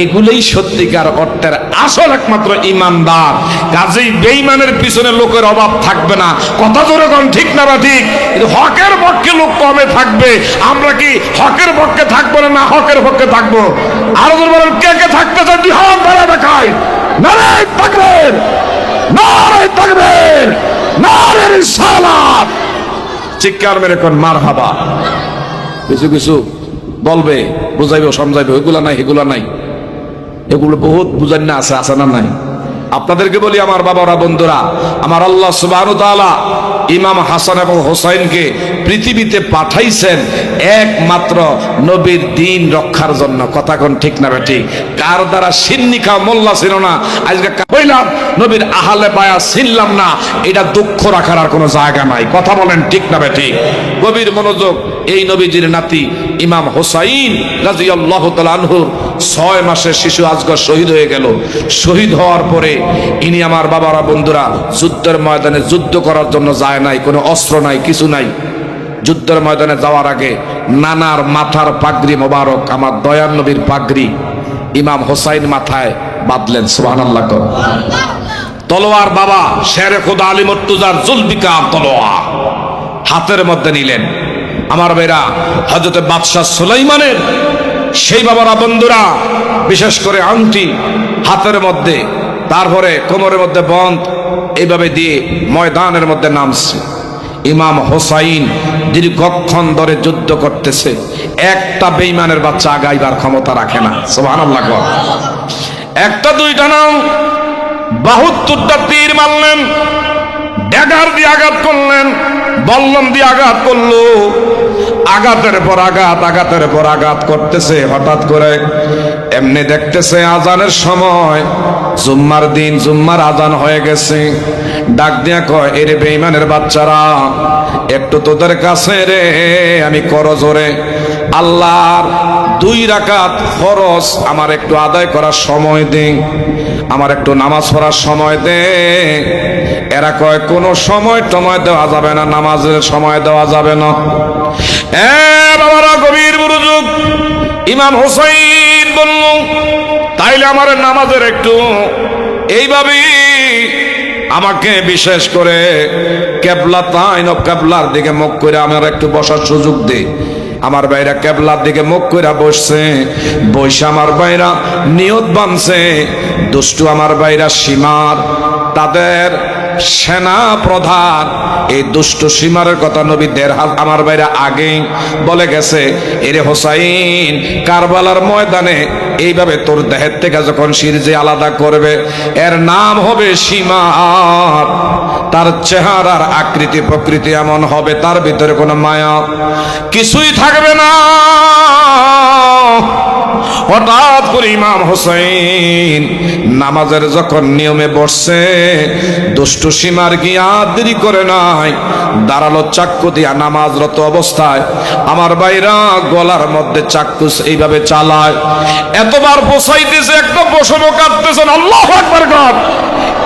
এগুলোই সত্যিকার অর্থের আসল একমাত্র ইমানদার। কাজেই বেঈমানের পিছনে লোকের অভাব থাকবে না। কথা জোরে কোন ঠিক না বা ঠিক? কিন্তু হকের পক্ষে লোক কমে থাকবে। আমরা কি হকের পক্ষে থাকবো না হকের পক্ষে থাকবো? আরো জোরে বলেন, কে কে থাকতে চান? হাত ধরে দেখায়। নারায়ে তাকবীর, নারায়ে তাকবীর, নারায়ে রিসালাত। চিৎকার মেরে কোন মারহাবা। কিছু কিছু বলবে, বুঝাইবে, সমঝাইবে, এগুলা নাই এগুলা নাই, এগুলো বহুত বুঝান না, আছে আছে না নাই? আপনাদেরকে বলি আমার বাবারা বন্ধুরা, আমার আল্লাহ সুবহানাহু ওয়া তাআলা ইমাম হাসান এবং হোসাইনকে পৃথিবীতে পাঠাইছেন একমাত্র নবীর দ্বীন রক্ষার জন্য। কথা কোন ঠিক না ঠিক? কার দ্বারা সিন্নি খাওয়া মোল্লা ছিল না, আজকে কইলাম নবীর আহলে বায়া ছিলাম না, এটা দুঃখ রাখার আর কোনো জায়গা নাই। কথা বলেন ঠিক না ঠিক? গভীর মনোযোগ। এই নবীজির নাতি ইমাম হোসাইন রাদিয়াল্লাহু তাআলা আনহুর 6 মাসের শিশু আজগর শহীদ হয়ে গেল। শহীদ হওয়ার পরে ইনি আমার বাবারা বন্ধুরা যুদ্ধের ময়দানে যুদ্ধ করার জন্য যায় নাই, কোনো অস্ত্র নাই, কিছু নাই। যুদ্ধের ময়দানে যাওয়ার আগে নানার মাথার পাগড়ি মোবারক, আমার দয়ার নবীর পাগড়ি ইমাম হোসাইন মাথায় বাঁধলেন। সুবহানাল্লাহ। তলোয়ার বাবা শেরে খোদা আলী মুর্তজার জুলফিকার তলোয়ার হাতের মধ্যে নিলেন। আমার ভাইরা, হযরত বাদশাহ সুলাইমানের সেই বাবারা বন্ধুরা বিশেষ করে আংটি হাতের মধ্যে, তারপরে কোমরের মধ্যে বন্ধ, এইভাবে দিয়ে ময়দানের মধ্যে নামছে। ইমাম হোসাইন দীর্ঘক্ষণ ধরে যুদ্ধ করতেছে। একটা বেঈমানের বাচ্চা আগাইবার ক্ষমতা রাখে না। সুবহানাল্লাহ। একটা দুইটা নাও, 72টা তীর মারলেন, ড্যাগার দিয়ে আঘাত করলেন, বল্লম দিয়ে আঘাত করলো। আঘাতের পর আঘাত, আঘাতের পর আঘাত করতেছে। হঠাৎ করে এমনি দেখতেছে আজানের সময়, জুম্মার দিন, জুম্মার আজান হয়ে গেছে। ডাক দিয়া কয়, এরে বেঈমানের বাচ্চারা, একটু তোদের কাছে রে আমি করজোরে আল্লাহর 2 রাকাত ফরজ আমার একটু আদায় করার সময় দে, আমার একটু নামাজ পড়ার সময় দে। এরা কয়, কোনো সময় টময় দেওয়া যাবে না, নামাজের সময় দেওয়া যাবে না। বাবারা গভীর মনোযোগ। ইমাম হোসাইন বলল, তাইলে আমার নামাজের একটু এইভাবে আমাকে বিশেষ করে কেবলা তাইন কেবলার দিকে মুখ করে আমার একটু বসার সুযোগ দে। আমার ভাইরা কেবলার দিকে মুখ করে বসছে। বৈশা আমার ভাইরা নিয়ত বানছে, দুষ্টু আমার ভাইরা সীমার, তাদের সেনা প্রধান এই দুষ্ট সীমারের কথা নবী 1.5 আমার ভাইরা আগেই বলে গেছে। এরে হোসাইন, কারবালার ময়দানে এইভাবে তোর দেহের থেকে যখন শির যে আলাদা করবে, এর নাম হবে সীমার। তার চেহারার আকৃতি প্রকৃতি এমন হবে, তার ভিতরে কোনো মায়া কিছুই থাকবে না। হঠাৎ করে ইমাম হোসেন নামাজের যখন নিয়মে বসছে, দুষ্ট সীমার গিয়া দেরি করে নাই, দাঁড়ালো চাক্কু দিয়া নামাজরত অবস্থায়। আমার ভাইরা গলার মধ্যে চাক্কু এইভাবে চালায়, এতবার বসাইতেছে, একটা পশমও কাটতেছেন। আল্লাহু আকবার।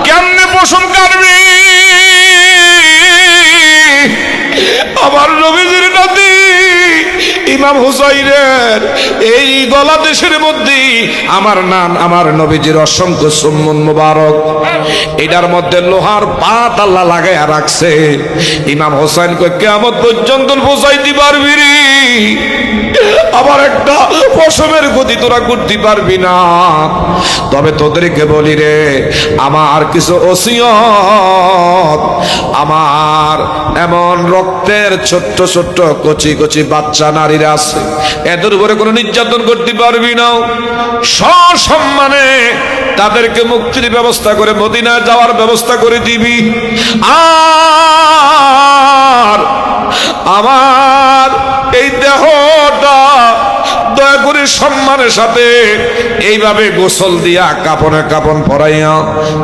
কেমনে পশম কাটবি? আমার নবীজির নাতি ইমাম হুসাইনের এই গলা দেশের মধ্যে আমার নাম, আমার নবীজির অসংখ্য সুম্মন মুবারক, এটার মধ্যে লোহার পাত আল্লাহ লাগাইয়া রাখছে। ইমাম হোসেন কই, কিয়ামত পর্যন্ত পৌঁছাইতে পারবি রে, আবার একটা পশমের গতি তোরা করতে পারবি না। তবে তোদেরকে বলি রে, আমার কিছু ওসিয়ত, আমার এমন রক্তের ছোট্ট ছোট্ট কচি কচি বাচ্চা নারীরা আছে, এদের উপরে কোনো নির্যাতন করতে পারবি না। সসম্মানে তাদেরকে মুক্তির ব্যবস্থা করে মদিনায় যাওয়ার ব্যবস্থা করে দিবি। আর আমার এই দেহটা দয়া করে সম্মানের সাথে এইভাবে গোসল দিয়া কাপড়ে কাপড় পরাইয়া,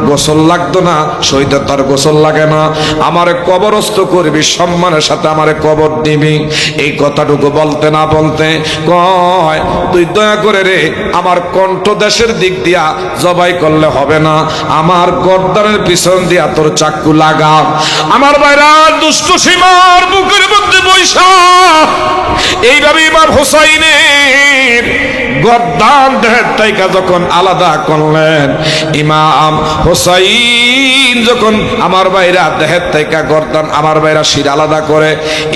গোসল লাগতো না, শহীদ তার গোসল লাগে না, আমারে কবরস্থ করবি, সম্মানের সাথে আমারে কবর দিবি। এই কথাটুকু বলতে না বলতে কয়, তুই দয়া করে রে আমার কণ্ঠ দেশের দিক দিয়া জবাই করলে হবে না, আমার গর্দানের পিছন দিয়া তোর চাকু লাগা। আমার ভাইরা দুষ্ট সীমার বুকের মধ্যে বৈশা এইভাবে ইমাম হোসাইনের গর্দান দেহের তাইকা যখন আলাদা করলেন, ইমাম হোসাইন যখন আমার ভাইরা দেহের তাইকা গর্দান আমার ভাইরা শির আলাদা করে,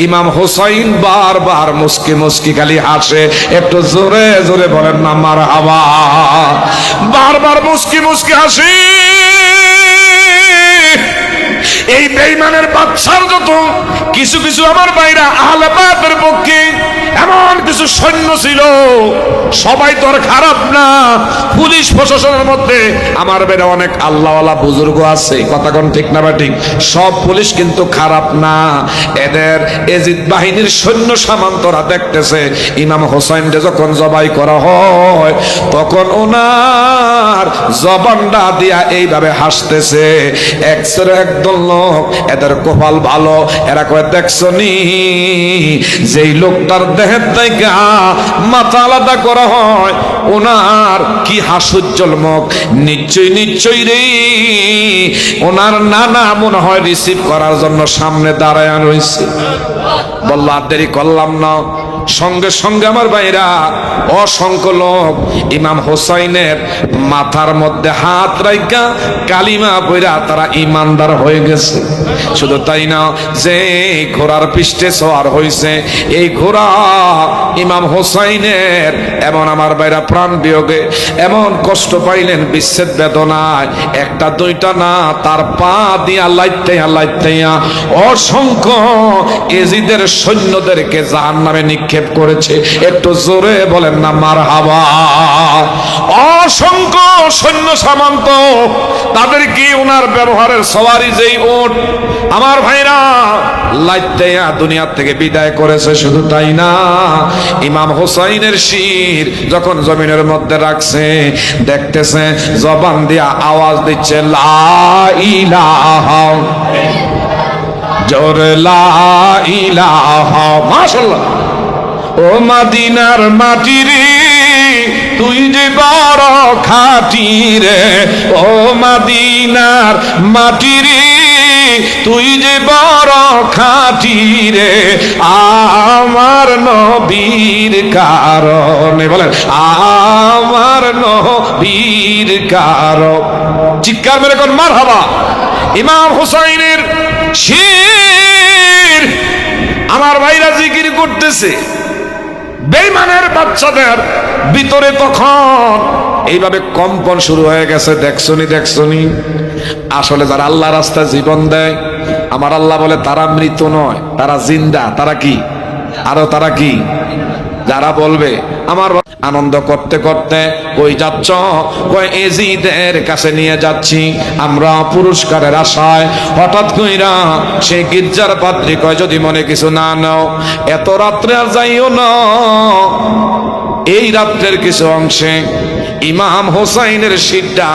ইমাম হোসাইন বারবার মুস্কি মুস্কি খালি হাসে। একটু জোরে জোরে বলেন না মারহাবা। বারবার মুস্কি মুস্কি হাসি। এই বেঈমানের বাদশার যত কিছু কিছু আমার ভাইরা আহলে বায়তের পক্ষে এমন কিছু সৈন্য ছিল, সবাই তো আর খারাপ না। পুলিশ প্রশাসনের মধ্যে আমার বেড়ে অনেক আল্লাহওয়ালা বুজুর্গ আছে, কথা কোন ঠিক না বা ঠিক? সব পুলিশ কিন্তু খারাপ না। এদের এজিদ বাহিনীর সৈন্য সামন্তরা দেখতেছে ইমাম হোসাইনকে যখন জবাই করা হয় তখন ওনার জবানটা দিয়া এইভাবে হাসতেছে। একদল লোক, এদের কপাল ভালো, এরা কয় দেখছো নি যেই লোকটার দেহের থেকে মাথা আলাদা করা হয় ওনার কি হাস্যোজ্জ্বল মুখ, নিশ্চয়ই নিশ্চয়ই রে ওনার নানা মনে হয় রিসিভ করার জন্য সামনে দাঁড়ায় রয়েছে। বলল আর দেরি করলাম না, সঙ্গে সঙ্গে আমার ভাইরা অসংখ্য লোক ইমাম হোসাইনের মাথার মধ্যে হাত রাইখা কালিমা পইরা তারা ইমানদার হয়ে গেছে। শুধু তাই না, যে ঘোড়ার পৃষ্ঠে সওয়ার হয়েছে এই ঘোড়া ইমাম হোসাইনের এমন আমার ভাইরা প্রাণ বিয়োগে এমন কষ্ট পাইলেন, বিচ্ছেদ বেদনায় একটা দুইটা না, তার পা দিয়া লাইতেয়া অসংখ্য এজিদের সৈন্যদেরকে জাহান্নামে নিক্ষেপ করেছে। একটু জোরে বলেন না মারহাবা। অসংখ্য সৈন্য সামন্ত, তাদের কি ওনার ব্যবহারের সওয়ারি যেই উট আমার ভাইরা লাইতেয়া দুনিয়া থেকে বিদায় করেছে। শুধু তাই না, ইমাম হোসাইনের শির যখন জমিনের মধ্যে রাখছে দেখতেছে জবান দিয়া আওয়াজ দিচ্ছে লা ইলাহা, জোরে লা ইলাহা। মাশাআল্লাহ। ও মদিনার মাটি রে তুই যে বড় খাঁটি রে, ও মদিনার মাটি রে তুই যে বড় খাঁটি রে, আমার নবীর কারণে, বলেন আমার নবীর কারণ। চিৎকার মেরে কোন মারহাবা। ইমাম হোসাইনের শির আমার ভাইরা জিকির করতেছে, বেঈমানের বাচ্চাদের ভিতরে তখন এইভাবে কম্পন শুরু হয়ে গেছে। দেখছনি আসলে যারা আল্লাহ রাস্তায় জীবন দেয় আমার আল্লাহ বলে তারা মৃত নয়, তারা জিন্দা। তারা কি? আরো তারা কি? যারা বলবে আমার আনন্দ করতে করতে কই যাচ্ছ, কই এজিদের কাছে নিয়ে যাচ্ছি আমরা পুরস্কারের আশায়। হঠাৎ কইরা সেই গির্জার পাত্রী কয় যদি মনে কিছু না নাও এত রাত্রে আর যাইও না, এই রাত্রের কিছু অংশে ইমাম হোসাইনের শিরটা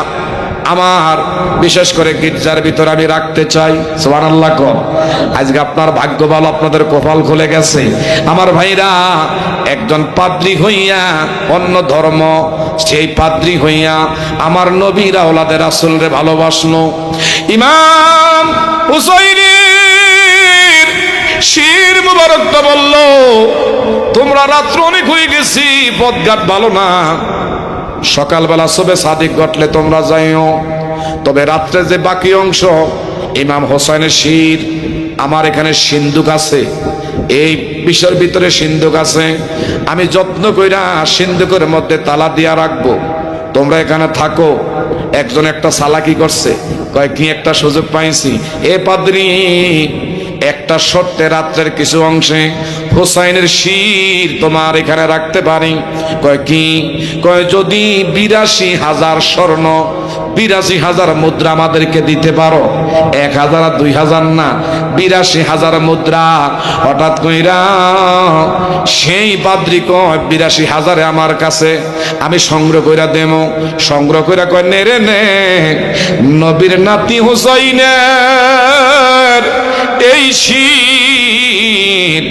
আমার বিশেষ করে গির্জার ভিতরে আমি রাখতে চাই। সুবহানাল্লাহ। আজকে আপনার ভাগ্য ভালো, আপনাদের কপাল খুলে গেছে। আমার ভাইরা একজন পাদ্রী হইয়া অন্য ধর্ম, সেই পাদ্রী হইয়া আমার নবীর আওলাদের রাসূলরে ভালোবাসলো। ইমাম হুসাইনের শির মুবারকটা বলল তোমরা রাত্র অনেক হয়ে গেছি, পথঘাট ভালো না, সকালবেলা সবে সাদিক ঘটলে তোমরা যাইও। তবে রাত্রে যে বাকি অংশ ইমাম হোসাইনের শির, আমার এখানে সিন্দুক আছে, এই বিষয়ের ভিতরে সিন্দুক আছে, আমি যত্ন কইরা সিন্দুকের মধ্যে তালা দিয়া রাখবো, তোমরা এখানে থাকো। একজন একটা সালাকি করছে, কয় কি একটা সুযোগ পাইছি, এ পাদ্রী একটা শর্তে রাত্রের কিছু অংশে হোসাইনের শির তোমার এখানে রাখতে পারি। কয় কি? কয় যদি ৮২,০০০ স্বর্ণ ৮২,০০০ মুদ্রা আমাদেরকে দিতে পারো, ১,০০০ আর ২,০০০ না, ৮২,০০০ মুদ্রা। হঠাৎ কইরা সেই পাদ্রী কয় ৮২,০০০ আমার কাছে, আমি সংগ্রহ কইরা দেবো। সংগ্রহ কইরা কয় নে রে নে, নবীর নাতি হোসাইনের এই শির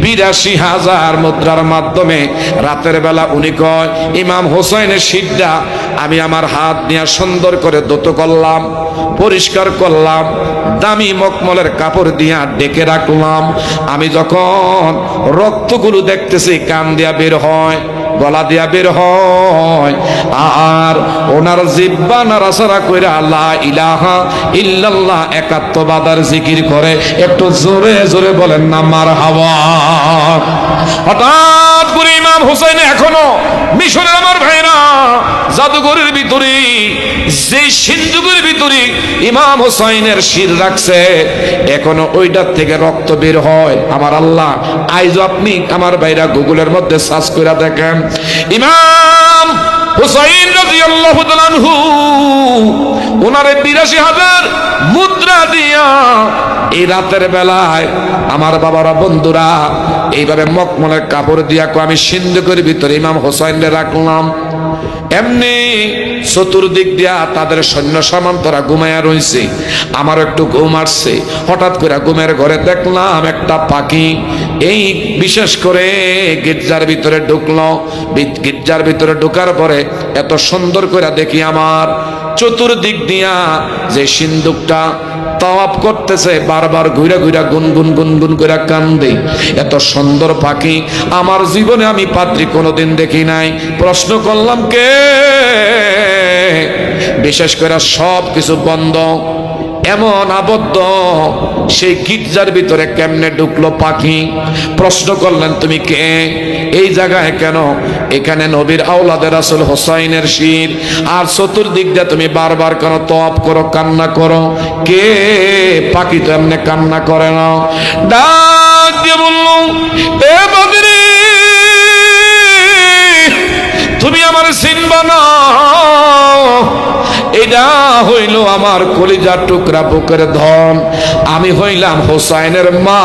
৮২,০০০ মুদ্রার মাধ্যমে রাতের বেলা উনি কয় ইমাম হোসাইনের শিরটা আমি আমার হাত নিয়ে সুন্দর করে ধৌত করলাম, পরিষ্কার করলাম, দামি মকমলের কাপড় দিয়া ডেকে রাখলাম। আমি যখন রক্তগুলো দেখতেছি কান দিয়া বের হয়, গলা দিয়া বের হয়, আর ওনার জিহ্বা নাড়াচাড়া কইরা লা ইলাহা ইল্লাল্লাহ ৭১ বাদার জিকির করে। একটু জোরে জোরে বলেন না মারহাবা। হঠাৎ করে ইমাম হোসেন এখনো মিশরের আমার ভাইরা জাদুঘরের ভিতরে যে সিন্ধুকের ভিতরে ইমাম হোসেনের শির রাখছে, এখনো ওইটার থেকে রক্ত বের হয়। আমার আল্লাহ, আইজ আপনি আমার ভাইরা গুগলের মধ্যে সার্চ করে দেখেন, ইমাম হুসাইন রাদিয়াল্লাহু তাআলা আনহু ওনারে ৮২,০০০ মুদ্রা দিয়া এই রাতের বেলায় আমার বাবারা বন্ধুরা এইভাবে মকমলের কাপড় দিয়া আমি সিন্ধুকের ভিতরে ইমাম হোসাইনরে রাখলাম। এমনি চতুর্দিক দিয়া তাদের সৈন্য সামন্তরা ঘুমায়া রয়েছে, আমার একটু ঘুম আসছে। হঠাৎ করে ঘুমের ঘরে দেখলাম একটা পাখি এই বিশেষ করে গির্জার ভিতরে ঢুকলো। গির্জার ভিতরে ঢুকার পরে এত সুন্দর করে দেখি আমার চতুর্দিক দিয়া যে সিন্ধুকটা তাওয়াফ করতেছে, বারবার ঘুরা ঘুরা গুনগুন গুনগুন করে কান্দে। এত সুন্দর পাখি আমার জীবনে আমি পাত্রী কোনোদিন দেখি নাই। প্রশ্ন করলাম কে? বিশেষ করে সব কিছু বন্ধ, এমন আবদ্ধ, সেই গির্জার ভিতরে কেমনে ঢুকলো পাখি? প্রশ্ন করলেন তুমি কে? এই জায়গায় কেন? এখানে নবীর আওলাদে রাসূল হোসাইনের শির, আর চতুর্দিক দিয়ে তুমি বারবার কেন তওয়াফ করো, কান্না করো? কে? পাখি তো এমনি কান্না করে না। ডাক দিয়ে বলল, এ বকরি, তুমি আমার চিনবা না? এটা হইল আমার কলিজার টুকরা বুকের ধন। আমি হইলাম হোসাইনের মা,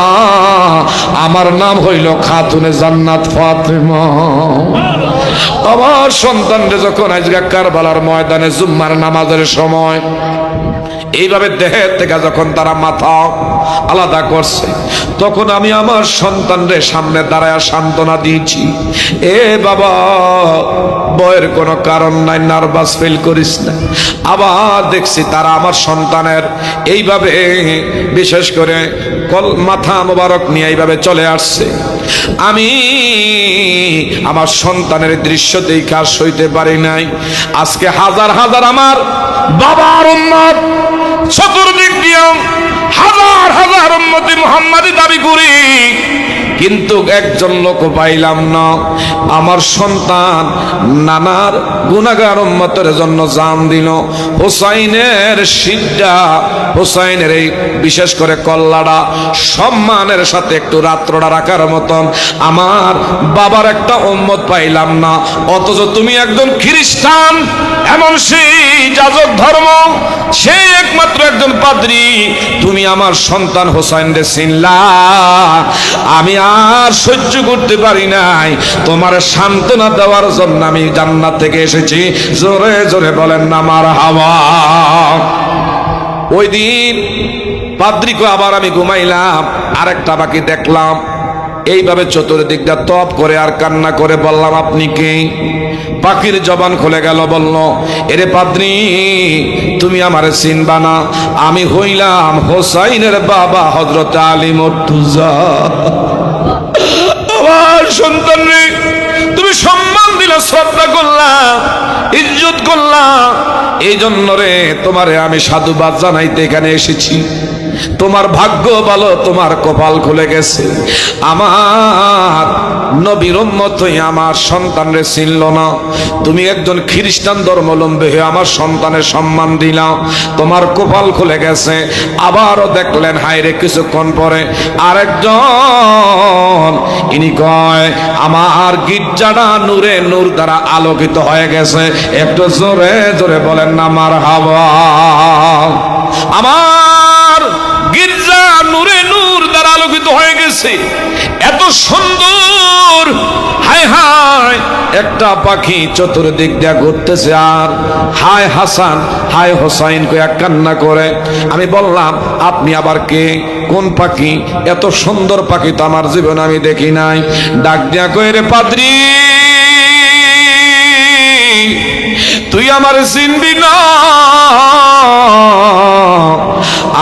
আমার নাম হইল খাতুনে জান্নাত ফাতেমা। আমার সন্তানরে যখন আজকে কারবালার ময়দানে জুম্মার নামাজের সময় এইভাবে দেহের থেকে যখন তারা মাথা আলাদা করছে, তখন আমি আমার সন্তানরে সামনে দাঁড়ায় সান্ত্বনা দিয়েছি, এ বাবা, ভয়ের কোনো কারণ নাই, নার্ভাস ফিল করিস না। আবার দেখছি তারা আমার সন্তানের এইভাবে বিশেষ করে মাথা মোবারক নিয়ে এইভাবে চলে আসছে। আমি আমার সন্তানের দৃশ্য দেখে আর সইতে পারি নাই। আজকে হাজার হাজার আমার বাবার উম্মত, চতুর্দিক দিয়ে হাজার হাজার উম্মতি মুহাম্মাদি দাবি করি, কিন্তু একজন লোক পাইলাম না। আমার সন্তান নানার গুনাহগার উম্মতের জন্য জান দিল। হোসাইনের শিরটা, হোসাইনের এই বিশেষ করে কল্লাটা সম্মানের সাথে একটু রাত্রটা রাখার মতন আমার বাবার একটা উম্মত পাইলাম না। অথচ তুমি একজন খ্রিস্টান, এমন সেই যাজক ধর্ম, সেই একমাত্র একজন পাদ্রী, তুমি আমার সন্তান হোসাইনরে চিনলা। আমি আর সহ্য করতে পারি নাই, তোমার সান্ত্বনা দেওয়ার জন্য আমি জান্নাত থেকে এসেছি। জোরে জোরে বলেন না মারহাবা। ওই দিন পাদ্রীকে আবার আমি ঘুমাইলাম, আরেকটা বাকি দেখলাম এইভাবে চতুর্দিকটা তপ করে আর কান্না করে। বললাম আপনি কে? পাখির জবান খুলে গেল, বলল, এরে পাদ্রী, তুমি আমারে চিনবা না, আমি হইলাম হোসাইনের বাবা হযরত আলী মুর্তজা। আমার সন্তান রে তুমি সম্মান দিলা, শ্রদ্ধা করলা, ইজ্জত করলাম, এই জন্য রে তোমারে আমি সাধুবাদ জানাইতে এখানে এসেছি। তোমার ভাগ্য ভালো, তোমার কপাল খুলে গেছে। আমার নবীর উম্মত হয়ে আমার সন্তানরে চিনল না, তুমি একজন খ্রিস্টান ধর্মাবলম্বী হয়ে আমার সন্তানের সম্মান দিলাম, তোমার কপাল খুলে গেছে। আবারও দেখলেন হায়রে কিছুক্ষণ পরে আরেকজন, ইনি কয় আমার গির্জাটা নূরে নূর দ্বারা আলোকিত হয়ে গেছে। একটু জোরে জোরে বলেন না মারহাবা। আমার গির্জা নূরে নূর দ্বারা আলোকিত হয়ে গেছে, এত সুন্দর। হায় হায়, একটা পাখি চতুর্দিক দিয়ে ঘুরতেছে আর হায় হাসান হায় হোসাইন কয়ে কান্না করে। আমি বললাম আপনি আবার কে, কোন পাখি? এত সুন্দর পাখি তো আমার জীবনে আমি দেখি নাই। ডাক দিয়া কয়ে রে পাদ্রী, তুই আমার চিনবি না,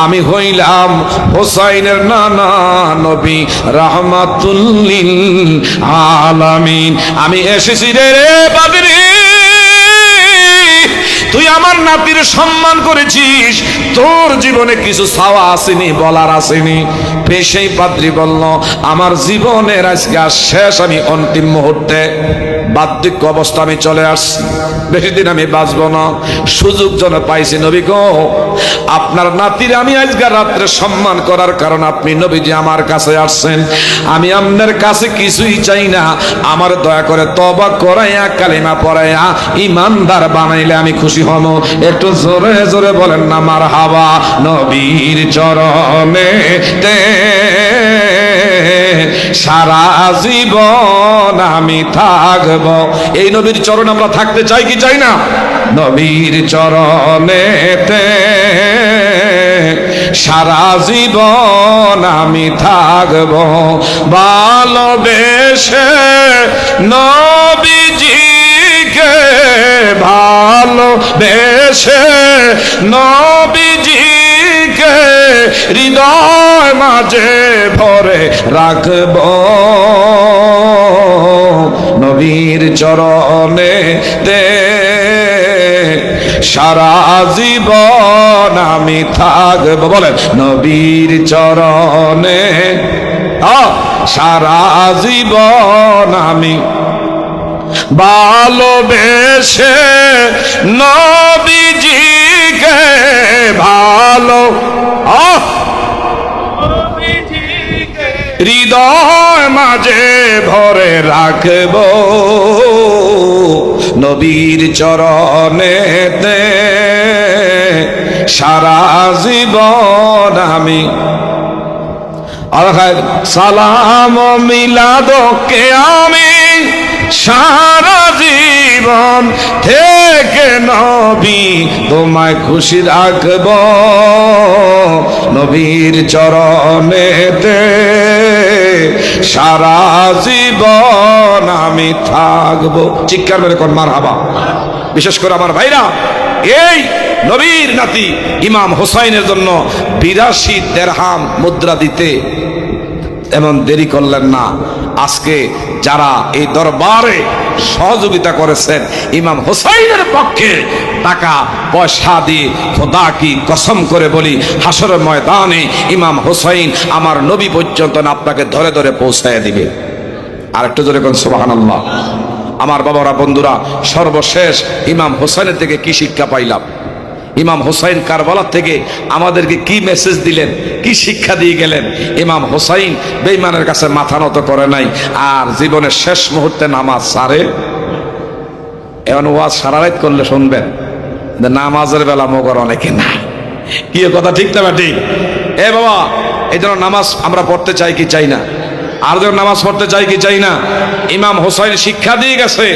আমি হইলাম হোসাইনের নানা নবী রাহমাতুল লিল আলামিন। আমি এসেছি রে পাদ্রী, তুই আমার নাতির সম্মান করেছিস, তোর জীবনে কিছু চাওয়া আসেনি, বলার আসেনি। পেশেই পাদ্রী বলল আমার জীবনের আজকে শেষ, আমি অন্তিম মুহূর্তে বার্ধক্য অবস্থা আমি চলে আসছি, বেশি দিন আমি বাঁচবো না। সুযোগ যেন পাইছি নবী গো, আপনার নাতির আমি আজকে রাত্রে সম্মান করার কারণ আপনি নবীজি আমার কাছে আসছেন। আমি আপনার কাছে কিছুই চাই না, আমার দয়া করে তওবা করাইয়া কালিমা পড়াইয়া ইমানদার বানাইলে আমি খুশি হব। একটু জোরে জোরে বলেন না মারহাবা। নবীর চরণেতে সারা জীবন আমি থাকব। এই নবীর চরণ আমরা থাকতে চাই কি চাই না? নবীর চরণেতে সারা জীবন আমি থাকব, ভালোবেসে নবীজিকে, ভালোবেসে নবীজিকে হৃদয় মাঝে ভরে রাখব। নবীর চরণে দে সারা জীবন আমি থাকব। বলেন নবীর চরণে সারা জীবন আমি ভালোবেসে নবীজিকে, ভালো হৃদয় মাঝে ভরে রাখব। নবীর চরণেতে সারা জীবন আমি। সালাম মিলাদকে আমি সারা জীবন থেকে নবী তোমায় খুশি রাখব। নবীর চরণেতে সারা জীবন আমি থাকবো। চিৎকার মেরে কোন মারহাবা। বিশেষ করে আমার ভাইরা, এই নবীর নাতি ইমাম হোসাইনের জন্য 82 দিরহাম মুদ্রা দিতে এমন দেরি করলেন না। আজকে যারা এই দরবারে সহযোগিতা করেছেন ইমাম হোসাইনের পক্ষে, টাকা পয়সা দিয়ে খোদা কি কসম করে বলি, হাসরের ময়দানে ইমাম হোসাইন আমার নবী পর্যন্ত আপনাকে ধরে ধরে পৌঁছায় দিবে। আর একটু জোরে কোন সুবহানাল্লাহ। আমার বাবারা, বন্ধুরা, সর্বশেষ ইমাম হোসাইনের থেকে কি শিক্ষা পাইলাম? ইমাম হোসাইন কারবালা থেকে আমাদেরকে কি মেসেজ দিলেন, কি শিক্ষা দিয়ে গেলেন? ইমাম হোসাইন বেঈমানের কাছে মাথা নত করে নাই, আর জীবনের শেষ মুহূর্তে নামাজ সারে। এমন ওয়াজ সারা রাত করলে শুনবেন, নামাজের বেলা মগর অনেকে নাই। কি কথা ঠিক না ঠিক? এ বাবা, এই জন্য নামাজ আমরা পড়তে চাই কি চাই না? আর যখন নামাজ পড়তে চাই কি চাই না? ইমাম হোসাইন শিক্ষা দিয়ে গেছে,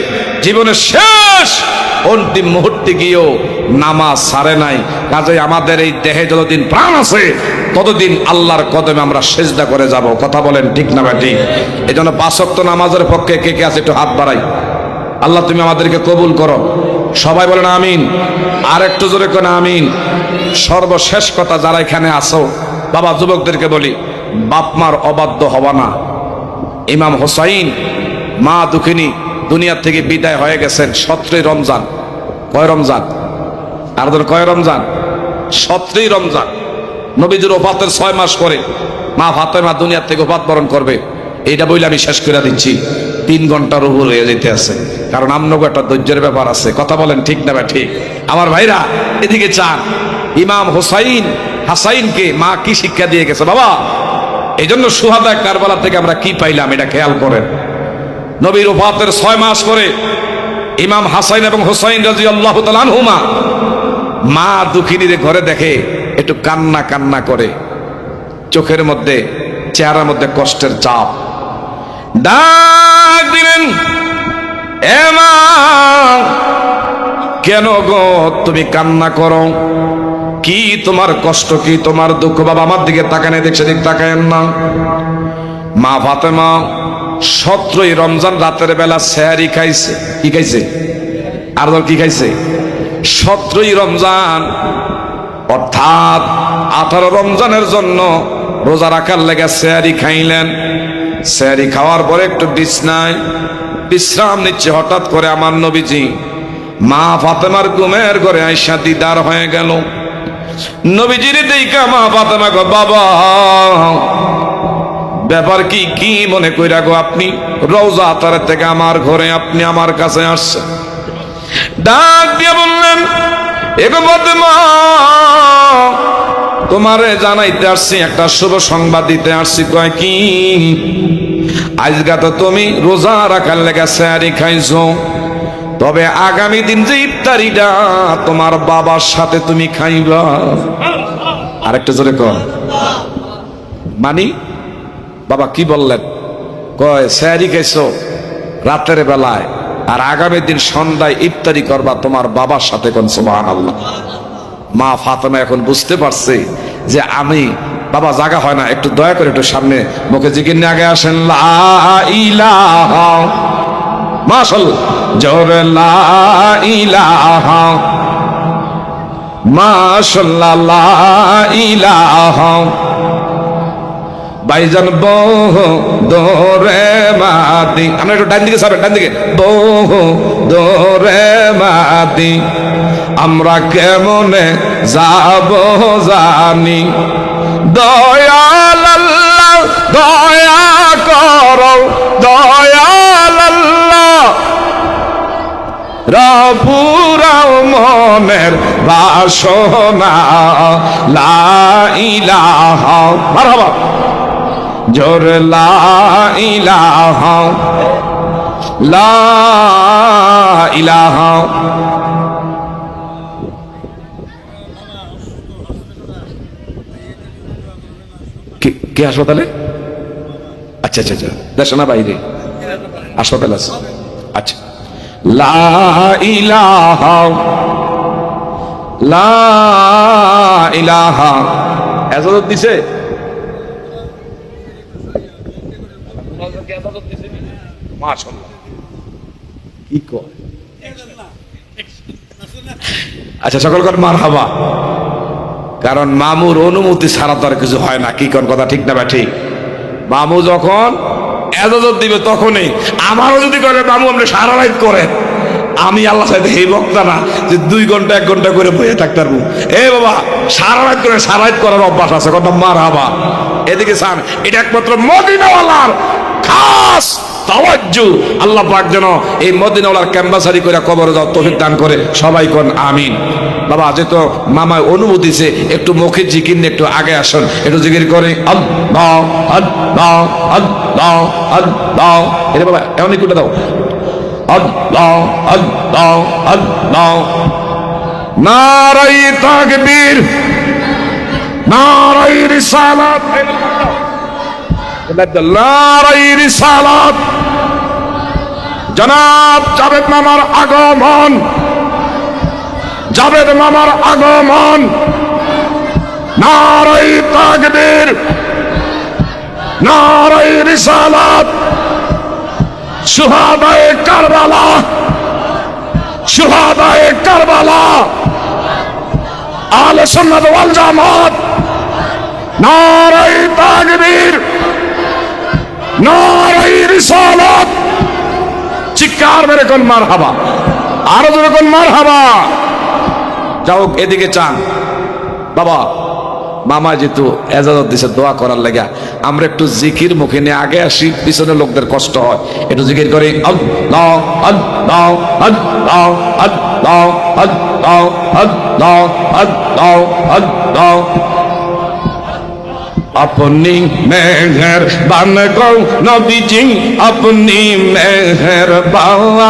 জীবনের শেষ অন্তিম মুহূর্তে গিয়েও নামাজ ছাড়ে নাই। কাজেই আমাদের এই দেহে যতদিন প্রাণ আছে ততদিন আল্লাহর কদমে আমরা সেজদা করে যাব। কথা বলেন ঠিক না ঠিক? এই জন্য 5 ওয়াক্ত নামাজের পক্ষে কে কে আছে একটু হাত বাড়াই। আল্লাহ তুমি আমাদেরকে কবুল করো। সবাই বলেন আমিন। আর একটু জোরে কোন আমিন। সর্বশেষ কথা, যারা এখানে আসো বাবা, যুবকদেরকে বলি, বাপ মার অবাধ্য হবা না। ইমাম হোসাইন মা দুঃখিনী দুনিয়া থেকে বিদায় হয়ে গেছেন 17 রমজান কয় রমজান? আর ধর কয় রমজান? 17ই রমজান। নবীজির ওফাতের 6 মাস পরে মা ফাতেমা দুনিয়া থেকে ওফাত বরণ করবে। এইটা বইলে আমি শেষ করে দিচ্ছি, 3 ঘন্টার উপর হয়ে যেতে আছে, কারণ আমনগো একটা ধৈর্যের ব্যাপার আছে। কথা বলেন ঠিক না? ঠিক। আমার ভাইরা এদিকে চান, ইমাম হুসাইন হাসাইনকে মা কি শিক্ষা দিয়ে গেছে বাবা? এই জন্য সুহাদা কারবালা থেকে আমরা কি পাইলাম এটা খেয়াল করেন। নবীর ওফাতের 6 মাস পরে ইমাম হাসাইন এবং হুসাইন রাদিয়াল্লাহু তাআলা আনহুমা মা দুঃখিনীর ঘরে দেখে একটু কান্না কান্না করে, চোখের মধ্যে চেহারার মধ্যে কষ্টের চাপ। ডাক দিলেন, এ মা কেন গো তুমি কান্না করো? কি তোমার কষ্ট, কি তোমার দুঃখ? বাবা আমার দিকে তাকানে, দেখছে দিক তাকায়েন না। মা ফাতেমা 17ই রমজান রাতের বেলা সেহরি খাইছে। কি খাইছে? আর কি খাইছে? 17ই রমজান অর্থাৎ 18 রমজানের জন্য রোজা রাখার লেগে সেহরি খাইলেন। সেহরি খাওয়ার পরে একটু বিছনায় বিশ্রাম নিচ্ছে। হঠাৎ করে আমার নবীজি মা ফাতেমার ঘুমের ঘরে আইসা দিদার হয়ে গেল। নবীজির দেইখা মা ফাতেমা গো, বাবা ব্যাপার কি? কি মনে কইরা গো আপনি রওজা আতারের থেকে আমার ঘরে আপনি আমার কাছে আসছেন? ডাক দিয়ে বললেন, এগো ফাতেমা তোমারে জানাইতে আসছি, একটা শুভ সংবাদ দিতে আসছি। কয় কি? আজকে তো তুমি রোজা রাখার লেগে সেহরি খাইছো, তবে আগামী দিন যে ইফতারিটা তোমার বাবার সাথে তুমি খাইবা। আরেকটা জোরে কর। মানি বাবা কি বললেন? কয় সেহরি খাইছো রাতের বেলায়, আর আগামী দিন সন্ধ্যায় ইফতারি করবা তোমার বাবার সাথে। কোন সুবহানাল্লাহ। মা ফাতেমা এখন বুঝতে পারছে যে আমি বাবা জাগা হয় না, একটু দয়া করে একটু সামনে মুখে জিকির নিয়ে আগে আসেন। লা ইলাহা মাশাআল্লাহ, জোরে লা ইলাহা মাশাআল্লাহ, লা ইলাহা। ভাইজান বহু দোরে মাদি, আমরা একটু ডান দিকে যাবেন, ডান দিকে। বহু দোরে মাদি আমরা কেমনে যাব জানি, দয়াল আল্লাহ দয়া করো, দয়াল আল্লাহ রাপুরাও মনের বাসনা। লা ইলাহা মারহাবা, জোর লা ইলাহা, লা ইলাহা। কে হাসপাতালে? আচ্ছা আচ্ছা আচ্ছা, দেশ না বাইরে হাসপাতাল আছে। আচ্ছা, লা ইলাহা, লা ইলাহা। এজাজত দিছে? মাশাআল্লাহ। কি কয়? আচ্ছা, সকল কর মারহাবা। কারণ মামুর অনুমতি ছাড়া তো আর কিছু হয় না। কি কোন কথা ঠিক না? ঠিক। মামু যখন এজাজত দিবে তখনই। আমারও যদি করে মামু আপনি সারা রাত করেন, আমি আল্লাহ সাথে এই বক্তা না যে 2 ঘন্টা 1 ঘন্টা করে বইয়ে থাকতে পারবো। এ বাবা সারা রাত করে, সারা রাত করার অভ্যাস আছে। কথা মারহাবা। এদিকে সান, এটা একমাত্র মদিনাওয়ালার খাস তাওয়াজ্জু। আল্লাহ পাক যেন এই মদিনাওয়ালার ক্যাম্বাসারি করে কবরে যাও তৌফিক দান করে। সবাই কোন আমিন। বাবা যেহেতু মামা অনুমতি দিছে, একটু মুখে জিকির নিয়ে একটু আগে আসুন, একটু জিকির করে আল্লাহ আল্লাহ আল্লাহ আল্লাহ। এটা বাবা এমন একটু দাও, আল্লাহ আল্লাহ আল্লাহ। নারায়ে তাকবীর, নারায়ে রিসালাত, নারায়ে রিসালাত। জনাব জাভেদ মামার আগমন, জাভেদ মামার আগমন। নারায়ে তাকবীর, নারায়ে রিসালাত। শুহাদায়ে কারবালা, শুহাদায়ে কারবালা, আহলে সুন্নাত ওয়াল জামাত। নারায়ে তাকবীর, নারায়ে রিসালাত। চিৎকার মেরে কোন মারহাবা। আরো যখন মারহাবা। যাও এদিকে চান বাবা, মামা যেহেতু এজাজত দিছে দোয়া করার লাগা, আমরা একটু জিকির মুখে নিয়ে আগে আসি, পিছনে লোকদের কষ্ট হয়, একটু জিকির করি আল্লাহ আল্লাহ আল্লাহ আল্লাহ আল্লাহ আল্লাহ আল্লাহ আল্লাহ। अपनी मेहरबान को नबीजी, अपनी मेहरबान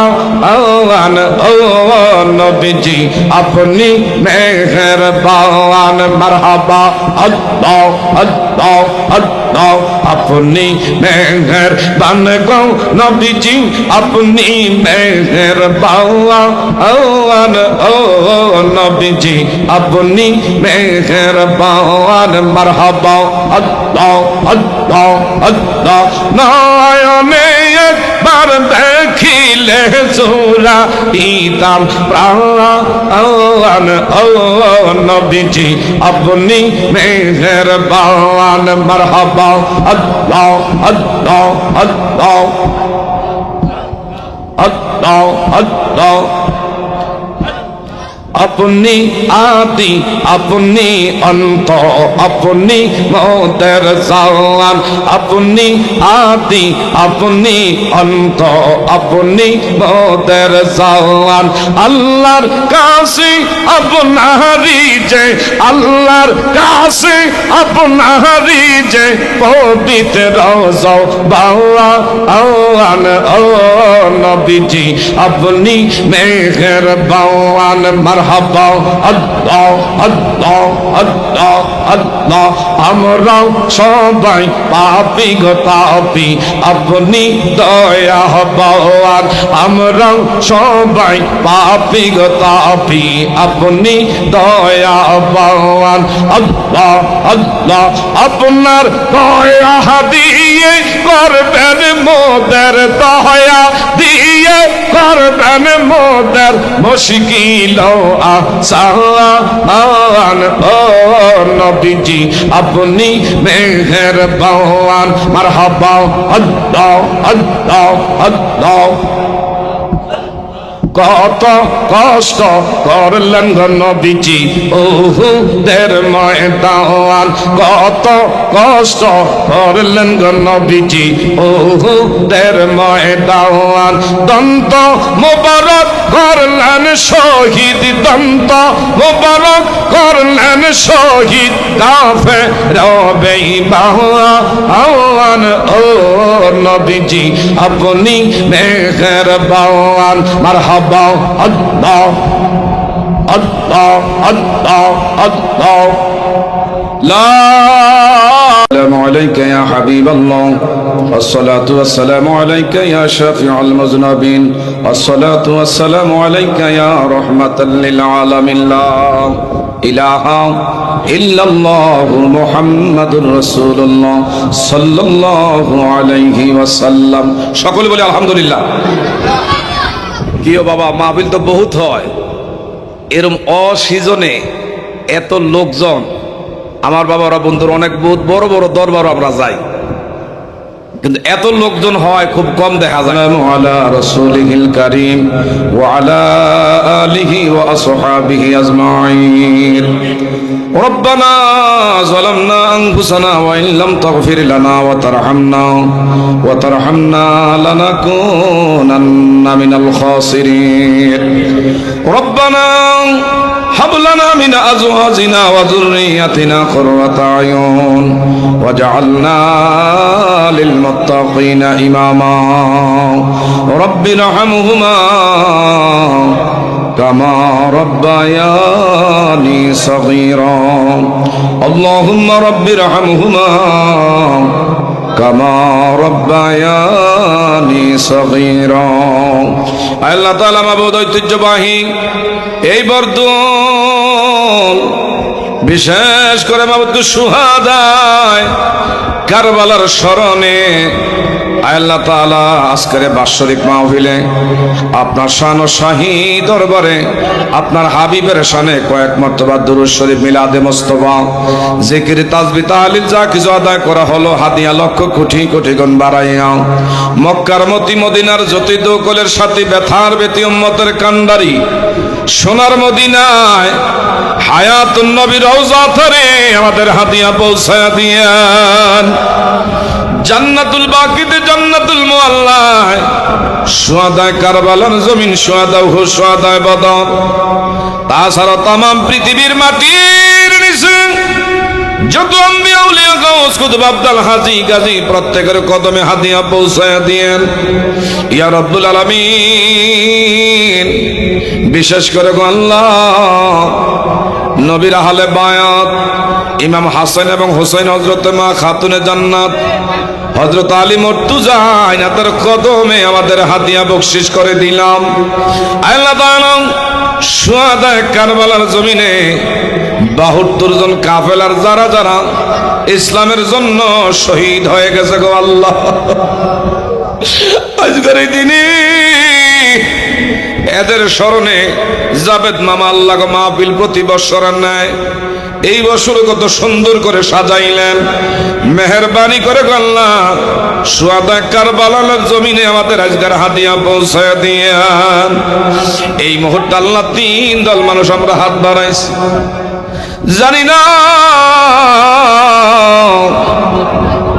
ओ नबीजी, अपनी मेहरबान मरहबा अल्लाह अल्लाह अल्लाह। अपनी मेहरबान को नबीजी, अपनी मेहरबान ओ नबीजी, अपनी मेहरबान मरहबा अल्लाह अल्लाह अल्लाह। नयने একবার দেখিলে সুরা ইতাম প্রাণ ও নবীজি, আপনি মেহেরবান মারহাবা আল্লাহ আল্লাহ আল্লাহ আল্লাহ আল্লাহ। अपनी आदि अपनी अंत अपनी मोदर सावन, अपनी आदि अपनी अंत अपनी मोदर सावन। अल्लाहर कासे अपनारी जे, अल्लाहर कासे अपनारी जे, पवित्र रोज़ा बावा आवन ओ नबीजी, अपनी मेहरबान मरहबा अल्लाह अल्लाह अल्लाह अल्लाह। আমরা সবাই পাপী গো পাপী, আপনি দয়া হবান। আমরা সবাই পাপী গো পাপী, আপনি দয়া হবান। আল্লাহ আল্লাহ আপনার দয়া দিয়ে করবেন মোদের, দয়া দিয়ে করবেন মোদের মুশকিল আসান ও নবীজি, আপনি মেহেরবান মারহাবা আল্লাহ আল্লাহ আল্লাহ। কত কষ্ট করলেন গো নবীজি উহুদের ময়দান, কত কষ্ট করলেন গো নবীজি উহুদের ময়দান। দন্ত মোবারক করলেন শহীদ, দন্ত মোবারক করলেন শহীদ, কাফের বেঈমান ও নবীজি, আপনি মেহেরবান মারহাবা আল্লাহ আল্লাহ আল্লাহ আল্লাহ। লা السلام عليك يا حبيب الله، الصلاة والسلام عليك يا شافع المذنبين، الصلاة والسلام عليك يا رحمة للعالمين، لا إله إلا الله محمد رسول الله صلى الله عليه وسلم। সকলে বলি আলহামদুলিল্লাহ। কিও বাবা, মাহফিল তো বহুত হয়, এরম অসিজনে এত লোকজন, আমার বাবারা বন্ধুর অনেক বহুত বড় বড় দরবার আমরা যাই, কিন্তু এত লোকজন হয় খুব কম দেখা যায়। আলা রাসূলিল কারীম ওয়া আলা আলিহি ওয়া আসহাবিহি আজমাইন। রব্বানা যালামনা আনফুসানা ওয়া ইন লাম তাগফির লানা ওয়া তারহামনা লানাকুনান্না মিনাল খাসিরিন। রব্বানা হাব লানা মিন আজওয়াজিনা ওয়া যুররিয়াতিনা কুররাতা আয়ুন ওয়াজআলনা লিল মুত্তাকিনা ইমামা। রব্বির হামহুমা কামা রাব্বায়ানি সগীরা। আল্লাহুম্মা রব্বির হামহুমা কামা রাব্বায়ানি সগীরা। আল্লাহ তাআলা মাবুদ ঐতিহ্যবাহী এই বরদুল বিশেষ করে মাবুদ সুহাদায় কারবালার স্মরণে আল্লাহ তাআলা আজকের বাৎসরিক মাহফিলে আপনার শান ও শাহী দরবারে আপনার হাবিবের শানে কয়েক মর্তবা দুরূদ শরীফ মিলাদে মুস্তাফা জিকির তাসবিহ তাহলিল যা কিছু আদায় করা হলো হাদিয়া লক্ষ কোটি কোটি গুণ বাড়াইয়া মক্কার মতি মদিনার জ্যোতি দৌকলের সাথী ব্যথার বেতি উম্মতের কান্ডারি সোনার মদিনায় হায়াতুন নবী রওজা থেকে আমাদের হাদিয়া পৌঁছায়া দিয়েন। জান্নাতুল বাকিতে জান্নাতুল মুআল্লায় শুহাদায়ে কারবালার জমিন শুহাদা উহুদ শুহাদায়ে বদর তাছাড়া तमाम পৃথিবীর মাটির নিচে যত আম্বিয়া আউলিয়া গাউস কুতুব আব্দুল হাজি গাজী প্রত্যেকের কদমে হাদিয়া পৌঁছায়া দিয়েন ইয়া রাব্বুল আলামিন। বিশেষ করে আল্লাহ নবীর আহলে বায়াত ইমাম হাসান এবং হুসাইন হযরত মা খাতুনে জান্নাত হযরত আলী মুর্তজা ইনাদের কদমে আমাদের হাদিয়া বকশিশ করে দিলাম। আল্লাহ তাআলা শুহাদায়ে কারবালার জমিনে 72 জন কাফেলার যারা যারা ইসলামের জন্য শহীদ হয়ে গেছে গো আল্লাহ, আজকের এই দিনে এদের স্মরণে জাবেদ মামা আল্লাহ মাহফিল প্রতি বছরের ন্যায় এই বছর কত সুন্দর করে সাজাইলেন। মেহেরবানি করে আল্লাহ শুহাদায়ে কারবালার জমিনে আমাদের আজকের হাদিয়া পৌঁছায় দিয়েন। এই মুহূর্তে আল্লাহ 3 দল মানুষ আমরা হাত বাড়াইছি, জানি না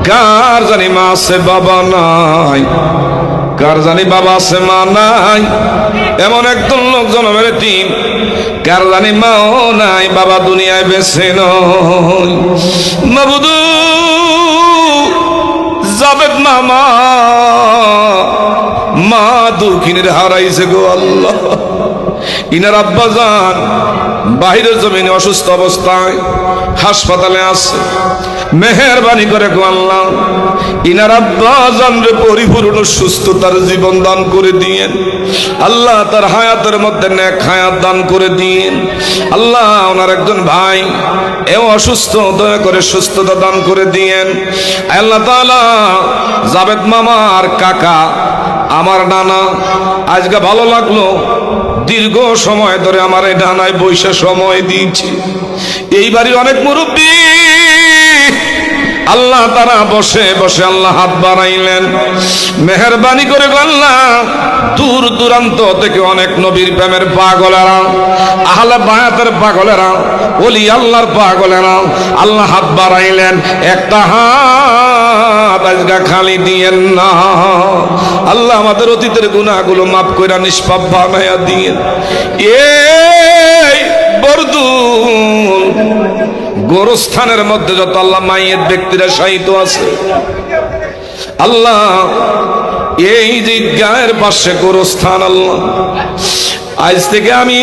কার জানি মা আছে বাবা নাই, কার জানি বাবা আছে মা নাই, এমন একদল লোক জন্মের টিম, কার জানি মাও নাই বাবা দুনিয়ায় বেঁচে নয়। মাবুদু জাবেদ মামা মা দুঃখিনীর হারাইছে গো আল্লাহ। ইনার আব্বাজান বাহিরের জমিনে অসুস্থ অবস্থায় হাসপাতালে আছে, মেহেরবানি করে গো আল্লাহ ইনার আব্বাজান রে পরিপূর্ণ সুস্থতার জীবন দান করে দিয়েন আল্লাহ, তার হায়াতের মধ্যে নেক হায়াত দান করে দিয়েন আল্লাহ। ওনার একজন ভাই এও অসুস্থ, দয়া করে সুস্থতা দান করে দিয়েন আল্লাহ তাআলা। জাবেদ মামা আর কাকা আমার নানা আজকে ভালো লাগলো, দীর্ঘ সময় ধরে আমার এই ডানায় বৈশা সময় দিয়েছে। এই বাড়ির অনেক মুরব্বী আল্লাহ তারা বসে বসে আল্লাহ হাত বাড়াইলেন। মেহেরবানি করে আল্লাহ দূর দূরান্ত থেকে অনেক নবীর প্রেমের পাগলেরা, আহলে বায়াতের পাগলেরা, ওলি আল্লাহর পাগলেরা আল্লাহ হাত বাড়াইলেন। একটা হাত আজকে খালি দিয়েন না আল্লাহ, আমাদের অতীতের গুনাহগুলো মাফ কইরা নিষ্পাপ বানায়া দিয়েন। এই বরদুল গোরস্থানের মধ্যে যত আল্লাহ মাইয়ের ব্যক্তিরা শায়িত আছে আল্লাহ, এই যে ঈদগাহের পাশে গোরস্থান আল্লাহ, আজ থেকে আমি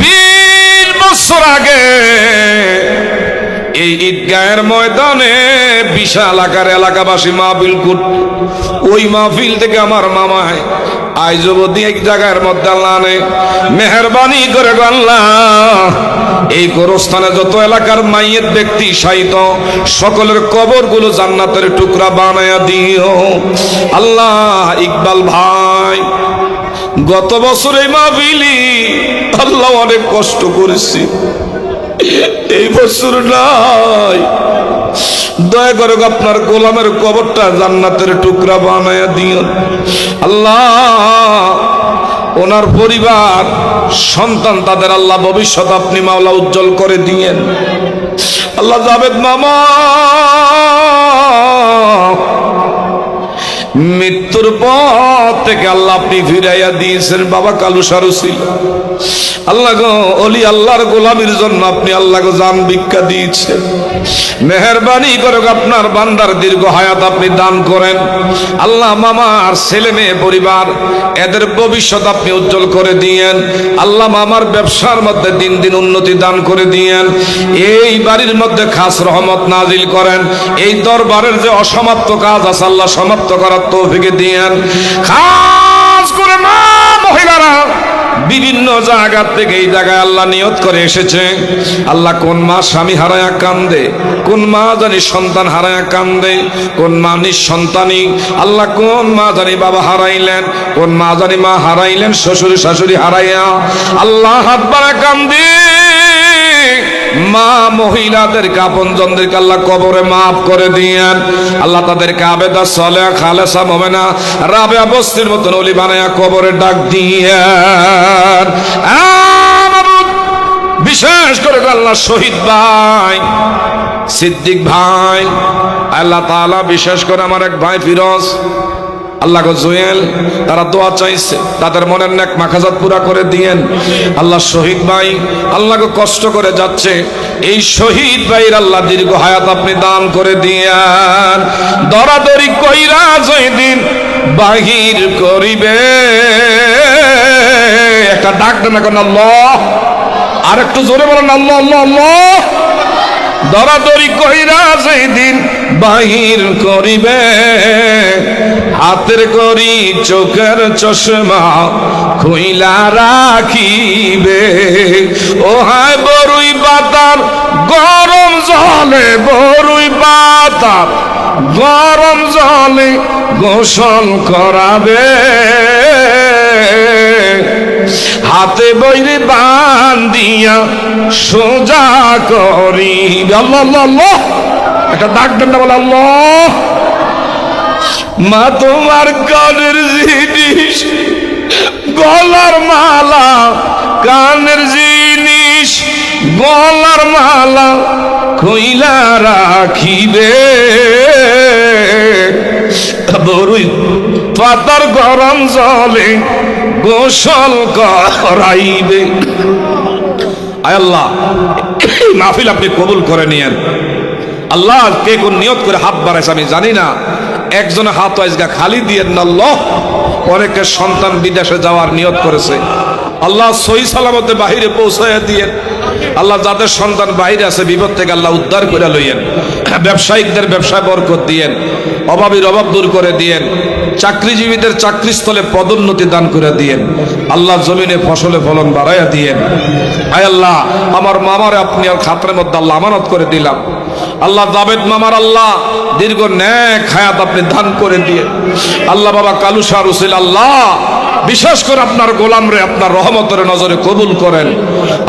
20 বছর আগে এই ঈদগাহের ময়দানে বিশাল আকার এলাকাবাসী মাহফিল করত, ওই মাহফিল থেকে আমার মামায় আজ অবধি এক জায়গার মধ্যে আল্লাহ আনে। মেহেরবানি করে আল্লাহ এই গোরস্থানে যত এলাকার মাইয়েত ব্যক্তি শায়িত সকলের কবরগুলো জান্নাতের টুকরা বানায়া দিও আল্লাহ। ইকবাল ভাই গত বছর এই মাহফিলি আল্লাহ অনেক কষ্ট করেছি, এই বছর নাই, দয়া করে আপনার গোলামের কবরটা জান্নাতের টুকরা বানায়া দিও আল্লাহ। ওনার পরিবার সন্তান তাদের আল্লাহ ভবিষ্যৎ আপনি মাওলা উজ্জ্বল করে দিয়েন আল্লাহ। জাবেদ মামা মৃত্যুর পর থেকে আল্লাহ আপনি ফিরাইয়া দিয়েছেন, বাবা কালু সারু ছিল আল্লাহ গো, ওলি আল্লাহর গোলামির জন্য আপনি আল্লাহ গো জান ভিক্ষা দিয়েছেন। মেহেরবানি করে আপনার বান্দার দীর্ঘ হায়াত আপনি দান করেন আল্লাহ। মামার ছেলে মেয়ে পরিবার এদের ভবিষ্যৎ আপনি উজ্জ্বল করে দিয়েন আল্লাহ। মামার ব্যবসার মধ্যে দিন দিন উন্নতি দান করে দিয়েন, এই বাড়ির মধ্যে খাস রহমত নাজিল করেন। এই দরবারের যে অসমাপ্ত কাজ আছে আল্লাহ সমাপ্ত করার তৌফিক দিয়েন। খাস করে মা মহিলারা বিভিন্ন জায়গা থেকে এই জায়গায় আল্লাহ নিয়ত করে এসেছে। আল্লাহ কোন মা স্বামী হারায়া কান্দে, কোন মা জানি সন্তান হারায়া কান্দে, কোন মা নিঃসন্তানী, আল্লাহ কোন মা জানি বাবা হারাইলেন, কোন মা জানি মা হারাইলেন, শ্বশুর শাশুড়ি হারাইয়া আল্লাহ হাত বাড়া কান্দে। মা মহিলাদেরকে আপনজনদেরকে আল্লাহ কবরে মাফ করে দিয়েন। আল্লাহ তাদেরকে আবেদা সালেহা খালেসা মুমিনা রাবেয়া বস্তির মতন ওলি বানায়া কবরে ডাক দিয়েন। বিশেষ করে আল্লাহ শহীদ ভাই, সিদ্দিক ভাই, আল্লাহ তাআলা বিশেষ করে আমার এক ভাই ফিরোজ, আল্লাহ গো জুয়েল, তারা দোয়া চাইছে, তাদের মনের নেক মাখাজাত পুরা করে দিয়েন। আল্লাহ শহীদ ভাই আল্লাহ গো কষ্ট করে যাচ্ছে, এই শহীদ ভাইয়ের আল্লাহ দীর্ঘ হায়াত আপনি দান করে দিয়েন। দরাদরি কইরা যেদিন বাহির করিবে, একটা ডাক দেন এখন আল্লাহ, আর একটু জোরে বলেন আল্লাহ আল্লাহ আল্লাহ। দরাদরি কইরা যেদিন বাহির করিবে, হাতের করি চোখের চশমা খুইলা রাখিবে। ও হায় বরুই পাতার গরম জলে, বরুই পাতার গরম জলে গোসল করাবে, হাতে বইরে বান্ধিয়া সোজা করি। আল্লাহ আল্লাহ আল্লাহ, একটা ডাক দেন না বলে আল্লাহ। মা তোমার কানের জিনিস, গলার মালা, কানের জিনিস গলার মালা কইলা রাখিবে, বরুই পাতার গরম জলে গোসল করাইবে। আয় আল্লাহ, এই মাহফিল আপনি কবুল করে নিয়েন। আল্লাহ কে কোন নিয়ত করে হাত বাড়াইছে আমি জানি না, একজনের হাত আজকে খালি দিয়েন না আল্লাহ। অনেকের সন্তান বিদেশে যাওয়ার নিয়ত করেছে, আল্লাহ সহি সালামতে বাহিরে পৌঁছাইয়া দিয়েন। আল্লাহ যাদের সন্তান বাইরে আছে বিপদ থেকে আল্লাহ উদ্ধার করে লইয়েন। ব্যবসায়িকদের ব্যবসায় বরকত দিয়েন, অভাবীর অভাব দূর করে দিয়েন, চাকরিজীবীদের চাকরিস্থলে পদোন্নতি দান করে দিয়েন। আল্লাহ জমিনে ফসলে ফলন বাড়াইয়া দিয়েন। আয় আল্লাহ, আমার মামারে আপনি আর খাতরের মধ্যে আল্লাহ আমানত করে দিলাম। আল্লাহ জাবেদ মামার আল্লাহ দীর্ঘ নেক হায়াত আপনি দান করে দিয়ে। আল্লাহ বাবা কালু শাহ রুসিল আল্লাহ বিশেষ করে আপনার গোলামরে আপনার রহমতের নজরে কবুল করেন।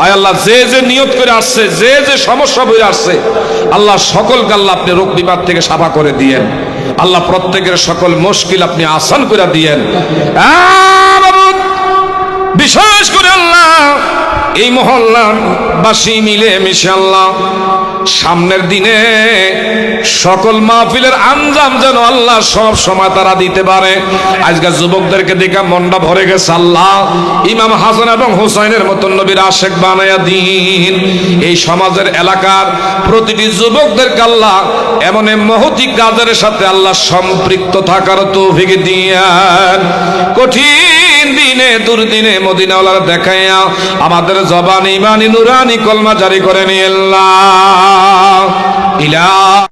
আয় আল্লাহ, যে যে নিয়ত করে আসছে, যে যে সমস্যা বয়ে আসছে, আল্লাহ সকলকে আল্লাহ আপনি রোগ বিমার থেকে সাফা করে দিয়েন। আল্লাহ প্রত্যেকের সকল মুশকিল আপনি আসান করে দিয়েন। বিশেষ করে আল্লাহ এই মহল্লার বাসী মিলে মিশে আল্লাহ সামনের দিনে সকল মাহফিলের আঞ্জাম যেন আল্লাহ সব সময় তারা দিতে পারে। আজকাল যুবকদেরকে দেখে মনটা ভরে গেছে। আল্লাহ ইমাম হাসান এবং হুসাইনের মতন নবীর আশেক বানায়া দিন। এই সমাজের এলাকার প্রতিটি যুবকদেরকে আল্লাহ এমন মহতি কাজের সাথে আল্লাহ সম্পৃক্ত থাকার তৌফিক দিয়েন। কঠিন দিনে দুর্দিনে মদিনাওয়ালার দেখাইয়া আমাদের জবান ইমানি নুরানি কলমা জারি করে নিয়ে আল্লাহ ইলা